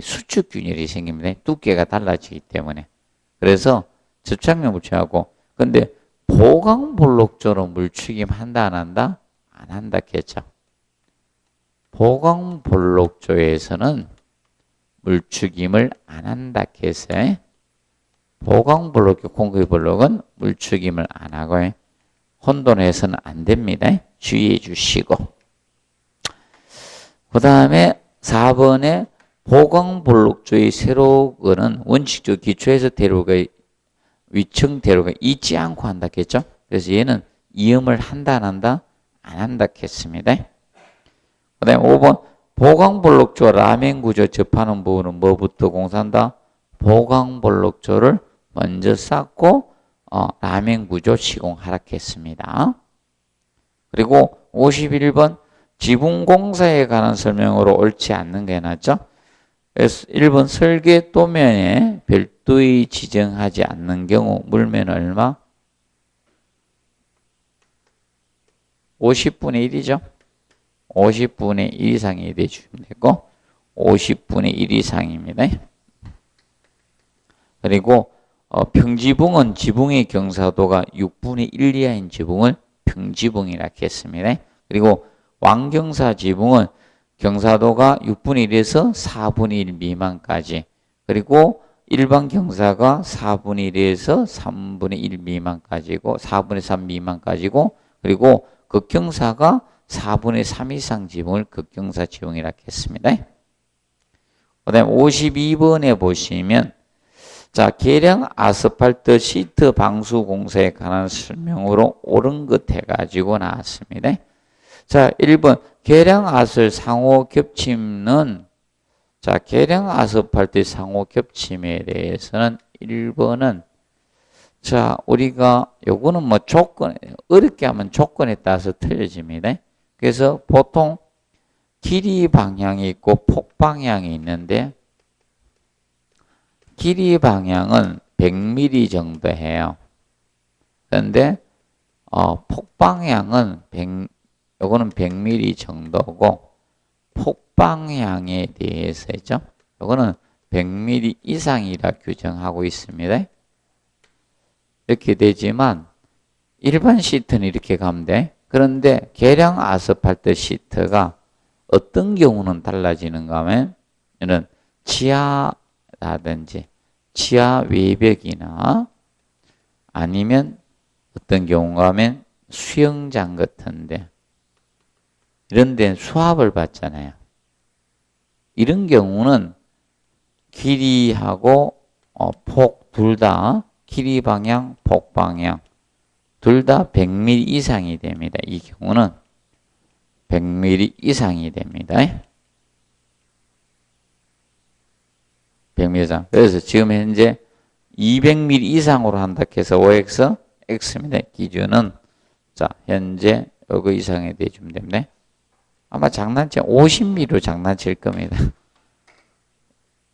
Speaker 1: 수축균열이 생깁니다. 두께가 달라지기 때문에. 그래서 접착면 물축하고 근데 보강블록조로 물축임 한다 안 한다? 안 한다 했죠. 보강블록조에서는 물축임을 안 한다 했어요. 보강블록, 콘크리트 블록은 물축임을 안 하고 혼돈해서는 안 됩니다. 주의해 주시고. 그 다음에 4번에 보강볼록조의 세로근은 원칙적 기초에서 대로가 위층 대로가 있지 않고 한다 했죠. 그래서 얘는 이음을 한다 안 한다? 안 한다 했습니다. 그 다음에 5번 보강볼록조 라멘 구조 접하는 부분은 뭐부터 공사한다? 보강볼록조를 먼저 쌓고 라멘 구조 시공하라 했습니다. 그리고 51번 지붕공사에 관한 설명으로 옳지 않는 게 낫죠. 그래서 1번 설계 도면에 별도의 지정하지 않는 경우 물면 얼마? 50분의 1이죠. 50분의 1 이상이 돼주면 되고 50분의 1 이상입니다. 그리고 평지붕은 지붕의 경사도가 6분의 1 이하인 지붕을 평지붕이라 했습니다. 그리고 왕경사 지붕은 경사도가 6분의 1에서 4분의 1 미만까지, 그리고 일반 경사가 4분의 1에서 3분의 1 미만까지고 4분의 3 미만까지고, 그리고 극경사가 4분의 3 이상 지붕을 극경사 지붕이라 했습니다. 그 다음에 52번에 보시면 자, 계량 아스팔트 시트 방수 공사에 관한 설명으로 옳은 것 해가지고 나왔습니다. 자, 1번 계량 아스팔트 상호 겹침은, 자, 계량 아스팔트 상호 겹침에 대해서는 1번은 자, 우리가 요거는 뭐 조건, 어렵게 하면 조건에 따라서 틀려집니다. 그래서 보통 길이 방향이 있고 폭 방향이 있는데, 길이 방향은 100mm 정도 해요. 그런데 폭 방향은 요거는 100mm 정도고, 폭 방향에 대해서죠. 요거는 100mm 이상이라 규정하고 있습니다. 이렇게 되지만 일반 시트는 이렇게 가면 돼. 그런데 계량 아스팔트 시트가 어떤 경우는 달라지는가 하면, 이는 지하라든지 지하 외벽이나 아니면 어떤 경우가 하면 수영장 같은데, 이런 데는 수압을 받잖아요. 이런 경우는 길이하고 폭 둘 다, 길이 방향, 폭 방향 둘 다 100mm 이상이 됩니다. 이 경우는 100mm 이상이 됩니다. 100mm 이상. 그래서 지금 현재 200mm 이상으로 한다 해서 OX, X입니다. 기준은 자, 현재 요거 이상에 대주면 됩니다. 아마 장난치 50mm로 장난칠 겁니다.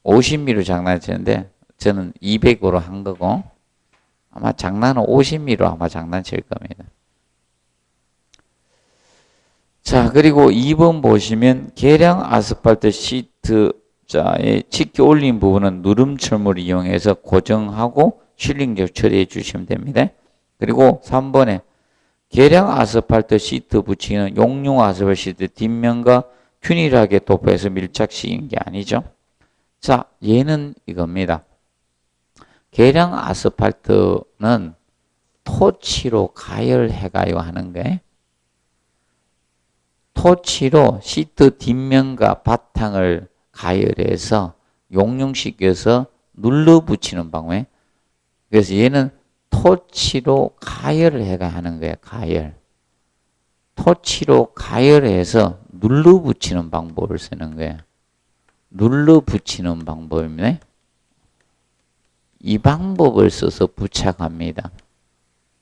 Speaker 1: 50mm로 장난치는데 저는 200으로 한 거고, 아마 장난은 50mm로 아마 장난칠 겁니다. 자, 그리고 2번 보시면 계량 아스팔트 시트 자에 칙기 올린 부분은 누름철물을 이용해서 고정하고 실링적 처리해 주시면 됩니다. 그리고 3번에 계량 아스팔트 시트 붙이는 용융 아스팔트 시트 뒷면과 균일하게 도포해서 밀착시키는 게 아니죠. 자, 얘는 이겁니다. 계량 아스팔트는 토치로 가열해가요 하는 거예요. 토치로 시트 뒷면과 바탕을 가열해서 용융시켜서 눌러 붙이는 방법이에요. 그래서 얘는 토치로 가열을 해가 하는 거예요. 가열. 토치로 가열해서 눌러 붙이는 방법을 쓰는 거예요. 눌러 붙이는 방법입니다. 이 방법을 써서 부착합니다.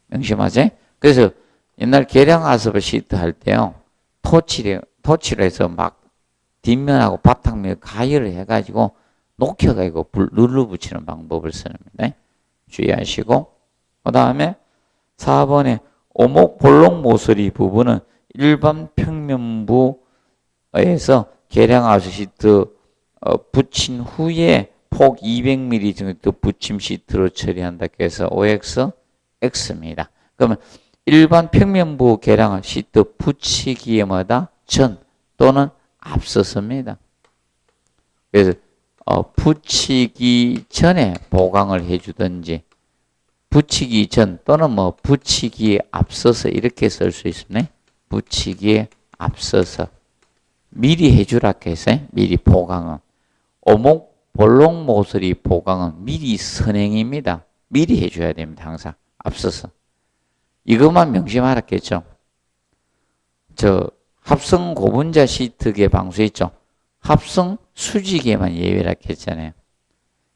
Speaker 1: 명심하세요. 그래서 옛날 계량 아스팔트 시트 할 때요, 토치로 해서 막 뒷면하고 바탕면 가열을 해가지고 녹여가지고 눌러 붙이는 방법을 쓰는 겁니다. 주의하시고, 그 다음에 4번에 오목 볼록 모서리 부분은 일반 평면부에서 계량 아스팔트 시트 붙인 후에 폭 200mm 정도 붙임 시트로 처리한다 해서 OX, X입니다. 그러면 일반 평면부 계량 시트 붙이기에마다 전 또는 앞서섭니다. 그래서 붙이기 전에 보강을 해주든지 붙이기 전 또는 뭐 붙이기에 앞서서 이렇게 쓸 수 있습니다. 붙이기에 앞서서. 미리 해주라 했어요. 미리 보강은. 오목, 볼록, 모서리 보강은 미리 선행입니다. 미리 해줘야 됩니다. 항상 앞서서. 이것만 명심하라겠죠. 저 합성 고분자 시트계 방수 있죠. 합성 수직에만 예외라 했잖아요.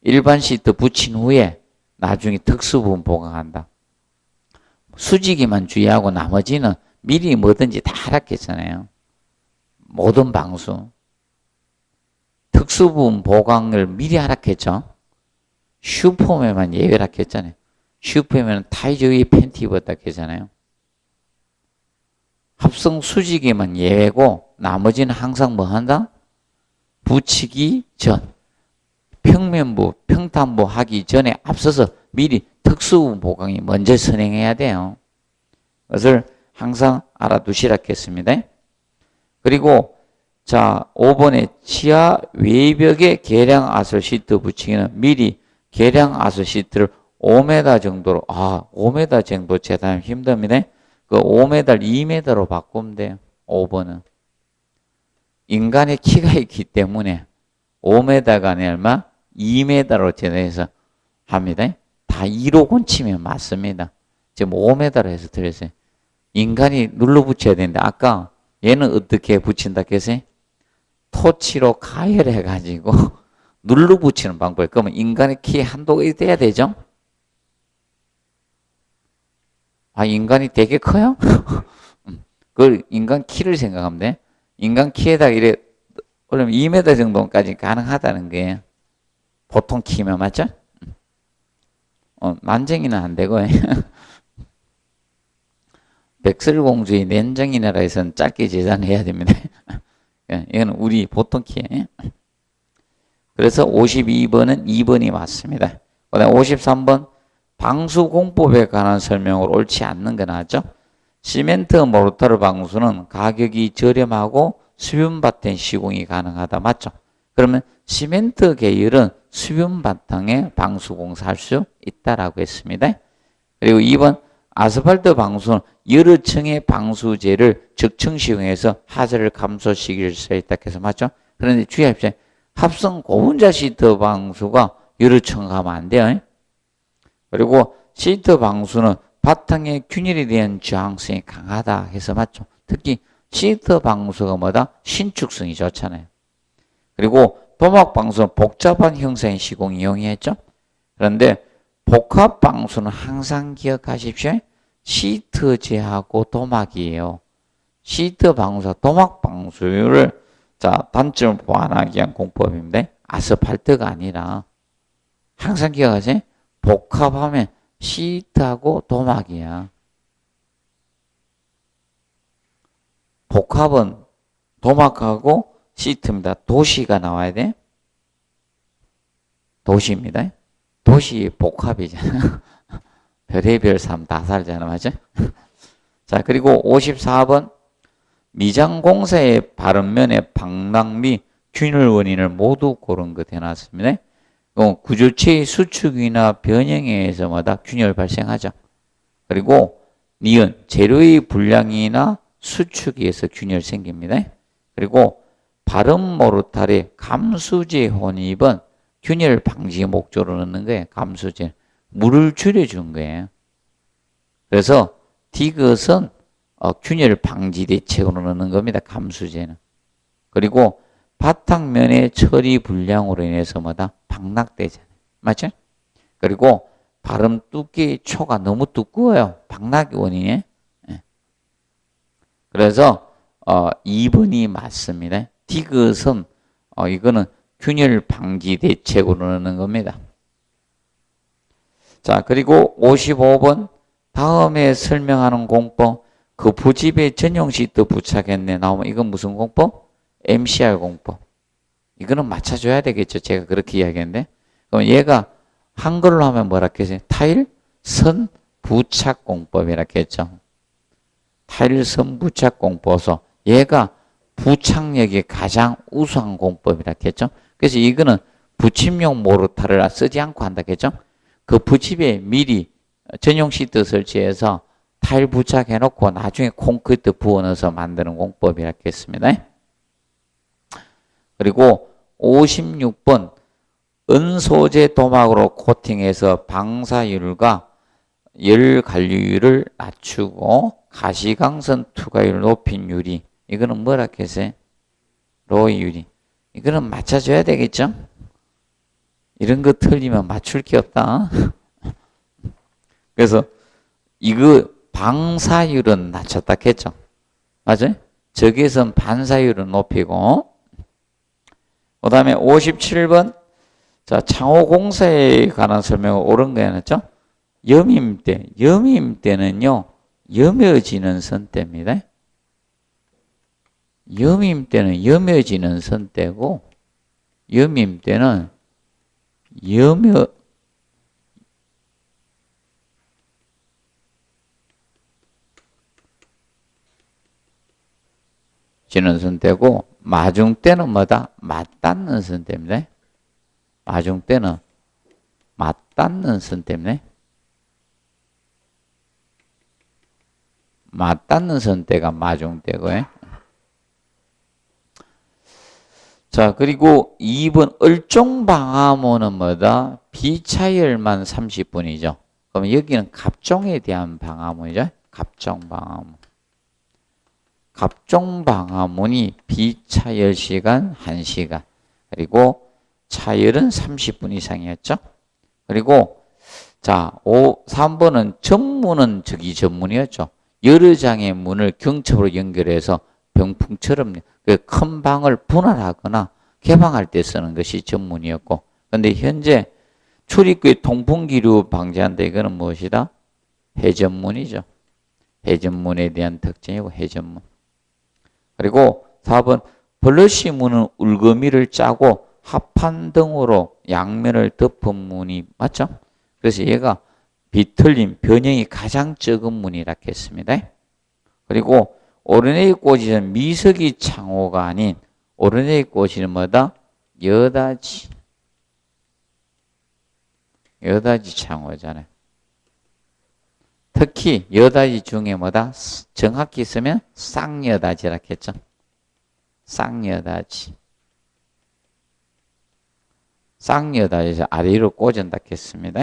Speaker 1: 일반 시트 붙인 후에 나중에 특수부분 보강한다. 수직에만 주의하고 나머지는 미리 뭐든지 다 하라 했잖아요. 모든 방수. 특수부분 보강을 미리 하라 했죠. 슈퍼맨만 예외라 했잖아요. 슈퍼맨은 타이즈 위에 팬티 입었다 했잖아요. 합성 수직에만 예외고 나머지는 항상 뭐 한다? 붙이기 전. 평면부, 평탄부 하기 전에 앞서서 미리 특수부분 보강이 먼저 선행해야 돼요. 그것을 항상 알아두시라겠습니다. 그리고 자 5번에 지하 외벽에 계량 아설 시트 붙이기는 미리 계량 아설 시트를 5m 정도로 5m 정도 재단하면 힘듭니다. 그 5m 2m로 바꾸면 돼요. 5번은 인간의 키가 있기 때문에 5m가 아니라 얼마? 2m로 재단해서 합니다. 다 2로 곤치면 맞습니다. 지금 5m로 해서 틀렸어요. 인간이 눌러 붙여야 되는데 아까 얘는 어떻게 붙인다 했어요? 토치로 가열해 가지고 눌러 붙이는 방법이에요. 그러면 인간의 키에 한도가 돼야 되죠? 인간이 되게 커요? 그 인간 키를 생각하면 돼. 인간 키에다 이래 그러면 2m 정도까지 가능하다는 거예요. 보통 키면 맞죠? 만쟁이는 안 되고 백설공주의 nen정이나라에서는 짧게 재단해야 됩니다. 이건 우리 보통 키예요. 그래서 52번은 2번이 맞습니다. 그 다음에 53번 방수공법에 관한 설명을 옳지 않는 거 나왔죠? 시멘트 모르타르 방수는 가격이 저렴하고 수분 바탕 시공이 가능하다. 맞죠? 그러면 시멘트 계열은 수분 바탕에 방수 공사할 수 있다라고 했습니다. 그리고 2번 아스팔트 방수는 여러 층의 방수제를 적층 시공해서 하자를 감소시킬 수 있다 해서 맞죠? 그런데 주의하십시오. 합성 고분자 시트 방수가 여러 층 가면 안 돼요. 그리고 시트 방수는 바탕에 균열에 대한 저항성이 강하다 해서 맞죠? 특히 시트 방수가 뭐다? 신축성이 좋잖아요. 그리고 도막 방수는 복잡한 형상의 시공 이용했죠. 그런데 복합 방수는 항상 기억하십시오. 시트제하고 도막이에요. 시트 방수와 도막 방수를 단점을 보완하기 위한 공법입니다. 아스팔트가 아니라 항상 기억하세요. 복합하면 시트하고 도막이야. 복합은 도막하고 시트입니다. 도시가 나와야 돼. 도시입니다. 도시 복합이잖아. 별의별 삶 다 살잖아. 맞죠? 자, 그리고 54번 미장공사의 바른면의 방랑 및 균열 원인을 모두 고른 것 해놨습니다. 구조체의 수축이나 변형에 의해서마다 균열 발생하죠. 그리고 니은 재료의 불량이나 수축에 의해서 균열 생깁니다. 그리고 바른 모르타르의 감수제 혼입은 균열 방지 목적으로 넣는 거예요. 감수제. 물을 줄여준 거예요. 그래서 디귿은 균열 방지 대책으로 넣는 겁니다. 감수제는. 그리고 바탕면의 처리 불량으로 인해서 뭐다? 방락되잖아요. 맞죠? 그리고 발음 두께의 초가 너무 두꺼워요. 방락이 원인이에요. 그래서 2번이 맞습니다. 디귿은 이거는 균열 방지 대책으로 넣는 겁니다. 자, 그리고 55번 다음에 설명하는 공법 그 부집에 전용 시트 부착했네 나오면 이건 무슨 공법? MCR 공법. 이거는 맞춰줘야 되겠죠. 제가 그렇게 이야기했는데. 그럼 얘가 한글로 하면 뭐라 했어요? 타일 선 부착 공법이라 했죠. 타일 선 부착 공법에서 얘가 부착력이 가장 우수한 공법이라 했죠. 그래서 이거는 부침용 모르타르라 쓰지 않고 한다 했죠. 그 부집에 미리 전용 시트 설치해서 타일 부착해 놓고 나중에 콘크리트 부어 넣어서 만드는 공법이라 했습니다. 그리고 56번 은소재 도막으로 코팅해서 방사율과 열 관리율을 낮추고 가시광선 투과율을 높인 유리. 이거는 뭐라 했어요? 로이 유리. 이거는 맞춰줘야 되겠죠? 이런 거 틀리면 맞출 게 없다. 그래서 이거 방사율은 낮췄다 했죠? 맞아요? 적외선 반사율은 높이고, 그 다음에 57번, 자, 창호공사에 관한 설명을 옳은 거 해놨죠? 염임대. 염임대는요, 염여지는 선대입니다. 염임대는 염여지는 선대고, 염임대는 지는 선대고, 마중대는 뭐다? 맞닿는 선대입니다. 마중대는 맞닿는 선대입니다. 맞닿는 선대가 마중대고요. 자, 그리고 2번 을종방화모는 뭐다? 비차열만 30분이죠. 그럼 여기는 갑종에 대한 방화문이죠. 갑종방화문. 갑종방화문이 비차열 시간 1시간. 그리고 차열은 30분 이상이었죠. 그리고 자, 3번은 전문은 저기 전문이었죠. 여러 장의 문을 경첩으로 연결해서 병풍처럼 그 큰 방을 분할하거나 개방할 때 쓰는 것이 전문이었고, 그런데 현재 출입구의 통풍기류 방지한다. 이거는 무엇이다? 해전문이죠. 해전문에 대한 특징이고 해전문. 그리고 4번 블러시 문은 울거미를 짜고 합판 등으로 양면을 덮은 문이 맞죠? 그래서 얘가 비틀림, 변형이 가장 적은 문이라 했습니다. 그리고 오르내의 꽃이는 미석이 창호가 아닌 오르내의 꽃이는 뭐다? 여다지. 여다지 창호잖아요. 특히 여다지 중에 뭐다? 정확히 쓰면 쌍여다지라 했죠. 쌍여다지. 쌍여다지에서 아래로 꽂은다 했습니다.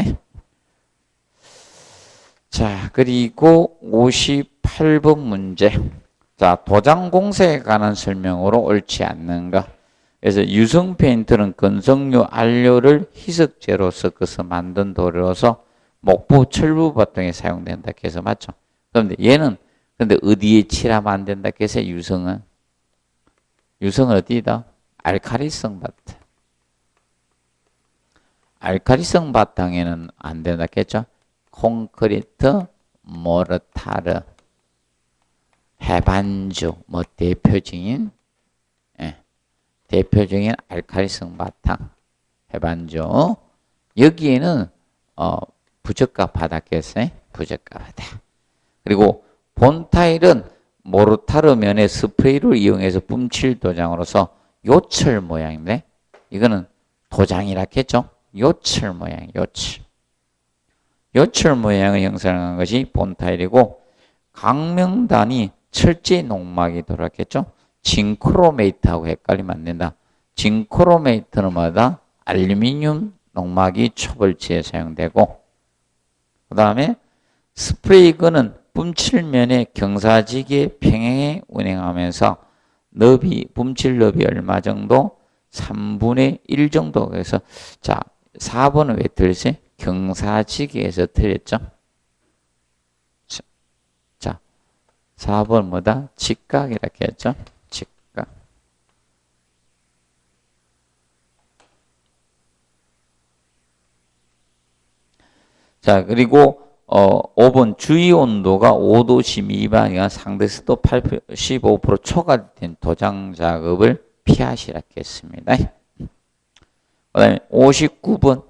Speaker 1: 자, 그리고 58번 문제. 자, 도장 공사에 관한 설명으로 옳지 않는가. 그래서 유성 페인트는 건성류 안료를 희석제로 섞어서 만든 도료로서 목부 철부 보통에 사용된다 해서 맞죠? 그런데 얘는 근데 어디에 칠하면 안 된다 해서 유성은 어디다? 알카리성 바탕. 알카리성 바탕에는 안 된다 했죠? 콘크리트, 모르타르, 해반주, 뭐 대표적인 알칼리성 바탕, 해반주. 여기에는 부적가 바닥겠어요? 부적가 바닥. 그리고 본타일은 모르타르 면에 스프레이를 이용해서 뿜칠 도장으로서 요철 모양인데, 이거는 도장이라 했죠? 요철 모양, 요철. 요철 모양을 형성한 것이 본타일이고, 강명단이 철제 농막이 돌았겠죠? 징크로메이트하고 헷갈리면 안 된다. 징크로메이트는 뭐다? 알루미늄 농막이 초벌지에 사용되고, 그 다음에 스프레이건은 뿜칠면에 경사지게 평행에 운행하면서 뿜칠 너비 얼마 정도? 3분의 1 정도. 그래서 자, 4번은 왜 틀렸어요? 경사지게에서 틀렸죠? 자, 4번 뭐다? 직각이라고 했죠? 직각. 자, 그리고 5번 주위 온도가 5도씨 미만이나 상대 습도 85% 초과된 도장 작업을 피하시라 했습니다. 그 다음에 59번.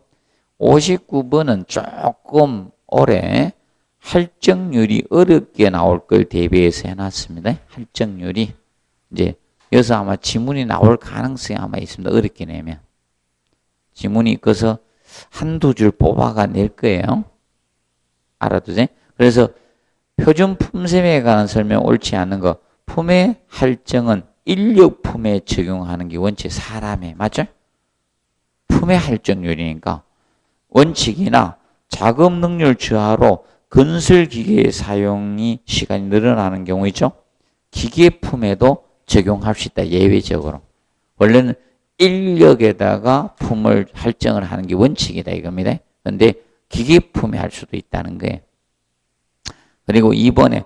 Speaker 1: 59번은 조금 올해 할정률이 어렵게 나올 걸 대비해서 해놨습니다. 할정률이. 이제 여기서 아마 지문이 나올 가능성이 아마 있습니다. 어렵게 내면. 지문이 있어서 한두 줄 뽑아가 낼 거예요. 알아두세요. 그래서 표준 품셈에 관한 설명 옳지 않은 거. 품의 할정은 인력품에 적용하는 게 원칙 사람에 맞죠? 품의 할증률이니까 원칙이나 작업 능률 저하로 건설 기계의 사용이 시간이 늘어나는 경우 있죠? 기계품에도 적용할 수 있다. 예외적으로. 원래는 인력에다가 품을 할증을 하는 게 원칙이다 이겁니다. 그런데 기계품에 할 수도 있다는 거예요. 그리고 이번에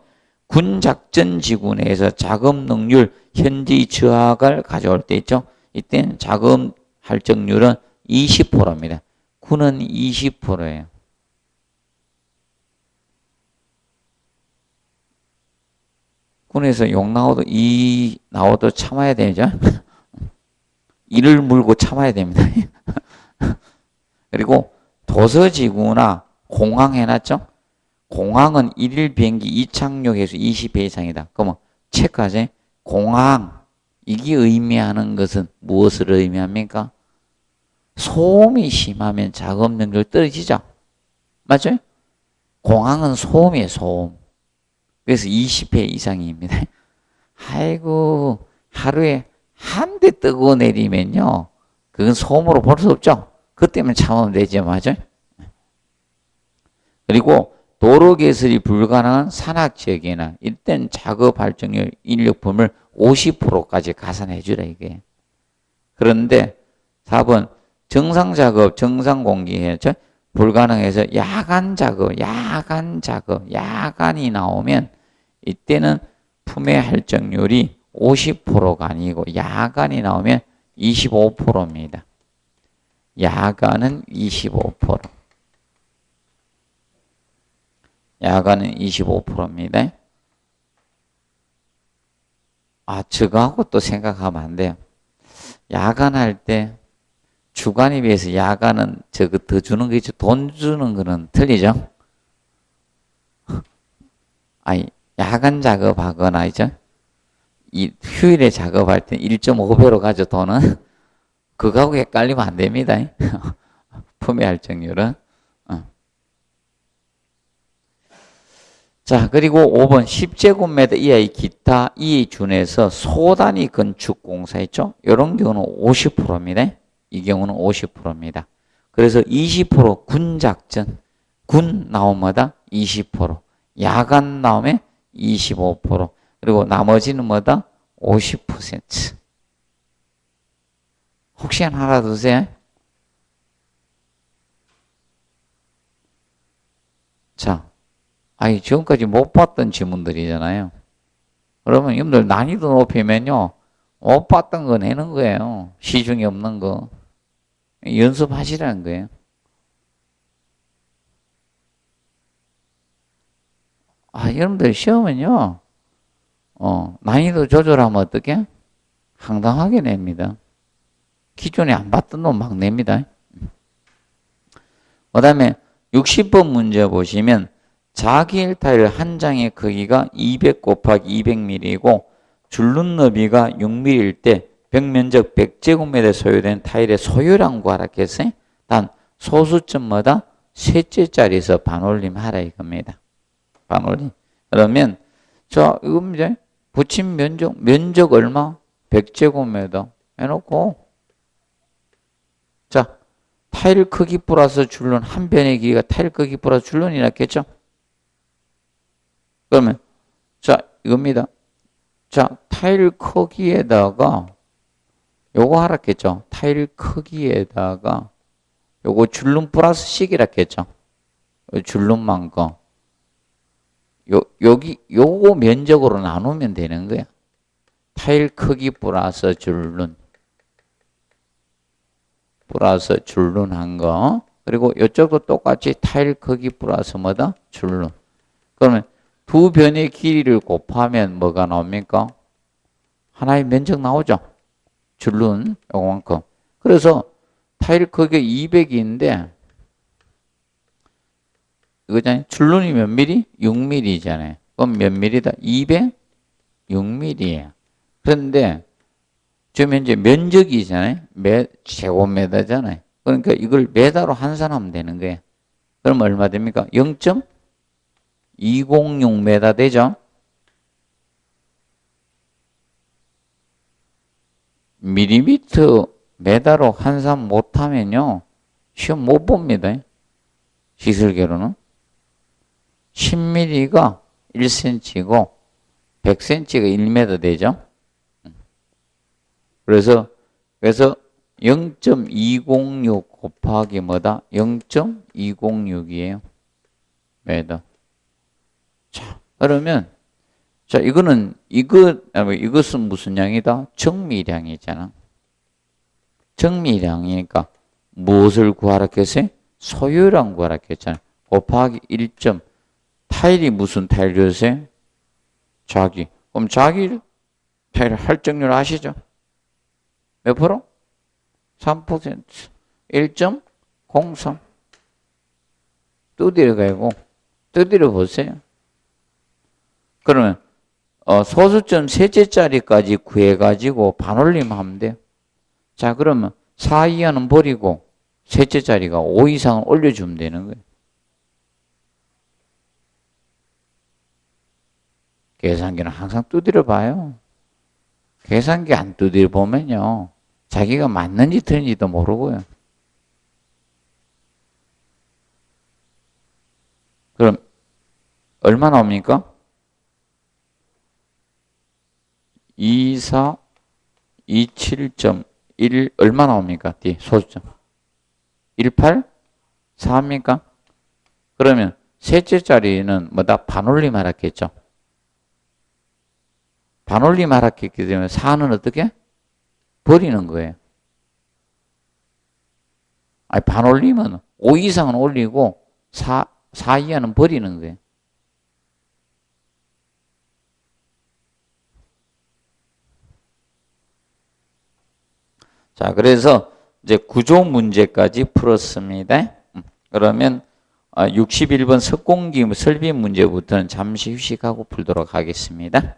Speaker 1: 군작전지구 내에서 작업 능률 현지 저하를 가져올 때 있죠. 이때는 작업 할증률은 20%입니다. 군은 20%예요. 군에서 욕 나오도 참아야 되죠. 이를 물고 참아야 됩니다. 그리고 도서지구나 공항 해놨죠? 공항은 1일 비행기 이착륙에서 20회 이상이다. 그러면 체크하세요. 공항, 이게 의미하는 것은 무엇을 의미합니까? 소음이 심하면 작업 능률 떨어지죠? 맞죠? 공항은 소음이에요, 소음. 그래서 20회 이상입니다. 아이고, 하루에 한 대 뜨고 내리면요. 그건 소음으로 볼 수 없죠? 그때만 참으면 되죠, 맞아요? 그리고 도로 개설이 불가능한 산악지역이나 이땐 작업 발전률 인력품을 50%까지 가산해 주라 이게. 그런데 4번 정상 작업, 정상 공기해죠. 불가능해서 야간이 나오면 이때는 품의 할증률이 50%가 아니고 야간이 나오면 25%입니다. 야간은 25%. 야간은 25%입니다. 저거하고 또 생각하면 안 돼요. 야간할 때 주간에 비해서 야간은 저거 더 주는 거 있죠. 돈 주는 거는 틀리죠. 야간 작업하거나 있죠. 이 휴일에 작업할 때 1.5배로 가져 돈은 그거하고 헷갈리면 안 됩니다. 품의 할증률은. 자, 그리고 5번 10제곱미터 이하의 기타 이에 준해서 소단위 건축 공사 있죠? 이런 경우는 50%입니다. 이 경우는 50%입니다. 그래서 20% 군작전, 군 나오면 20%, 야간 나오면 25%, 그리고 나머지는 50%. 혹시 하나 두세요. 자, 지금까지 못 봤던 지문들이잖아요. 그러면 여러분들 난이도 높이면요, 못 봤던 거 내는 거예요. 시중에 없는 거. 연습하시라는 거예요. 여러분들 시험은요, 난이도 조절하면 어떻게? 황당하게 냅니다. 기존에 안 봤던 놈 막 냅니다. 그 다음에 60번 문제 보시면 자기일 타일 한 장의 크기가 200 곱하기 200mm이고 줄눈 너비가 6mm일 때 벽면적 100제곱미터 소요된 타일의 소요량 구하라 했어요. 단 소수점마다 셋째짜리에서 반올림 하라 이겁니다. 반올림. 그러면 이거 이제 붙임 면적 얼마? 100제곱미터 해놓고 자, 타일 크기 플러스 줄눈 한 변의 길이가 타일 크기 플러스 줄눈이라겠죠? 그러면 자, 이겁니다. 자, 타일 크기에다가 요거 하라겠죠? 타일 크기에다가 요거 줄눈 플러스 식이라겠죠? 줄눈만큼 요거 면적으로 나누면 되는 거야. 타일 크기 플러스 줄눈 한 거. 그리고 이쪽도 똑같이 타일 크기 플러스 줄눈. 그러면 두 변의 길이를 곱하면 뭐가 나옵니까? 하나의 면적 나오죠? 줄눈 요만큼. 그래서 타일 크기가 200인데 이거잖아요. 줄눈이 몇 미리? 6mm잖아요. 그럼 몇 미리다? 206mm예요. 그런데 지금 현재 면적이잖아요. 제곱미터잖아요. 그러니까 이걸 메다로 환산하면 되는 거예요. 그럼 얼마 됩니까? 0.206m 되죠? 밀리미터 메다로 환산 못하면요. 시험 못 봅니다. 시설계로는. 10mm가 1cm고 100cm가 1m 되죠. 그래서 0.206 곱하기 뭐다? 0.206이에요. 메다. 자, 그러면 자, 이것은 무슨 양이다? 정미량이잖아. 정미량이니까 무엇을 구하라 했어요? 소유량 구하라 했잖아. 곱하기 1점. 타일이 무슨 타일이었어요? 자기. 그럼 자기 타일 할증률 아시죠? 몇 프로? 3%. 1.03. 두드려 보세요. 그러면 소수점 셋째짜리까지 구해가지고 반올림하면 돼요. 자, 그러면 4 이하는 버리고 셋째짜리가 5 이상을 올려주면 되는 거예요. 계산기는 항상 두드려 봐요. 계산기 안 두드려 보면요. 자기가 맞는지 틀린지도 모르고요. 그럼 얼마 나옵니까? 24, 27.1 얼마 나옵니까? D 소수점 18, 4입니까? 그러면 셋째 자리는 뭐다? 반올림 하락했죠. 반올림 하락했기 때문에 4는 어떻게? 버리는 거예요. 아니, 반올림은 5 이상은 올리고 4 이하는 버리는 거예요. 자, 그래서 이제 구조 문제까지 풀었습니다. 그러면 61번 석공기 설비 문제부터는 잠시 휴식하고 풀도록 하겠습니다.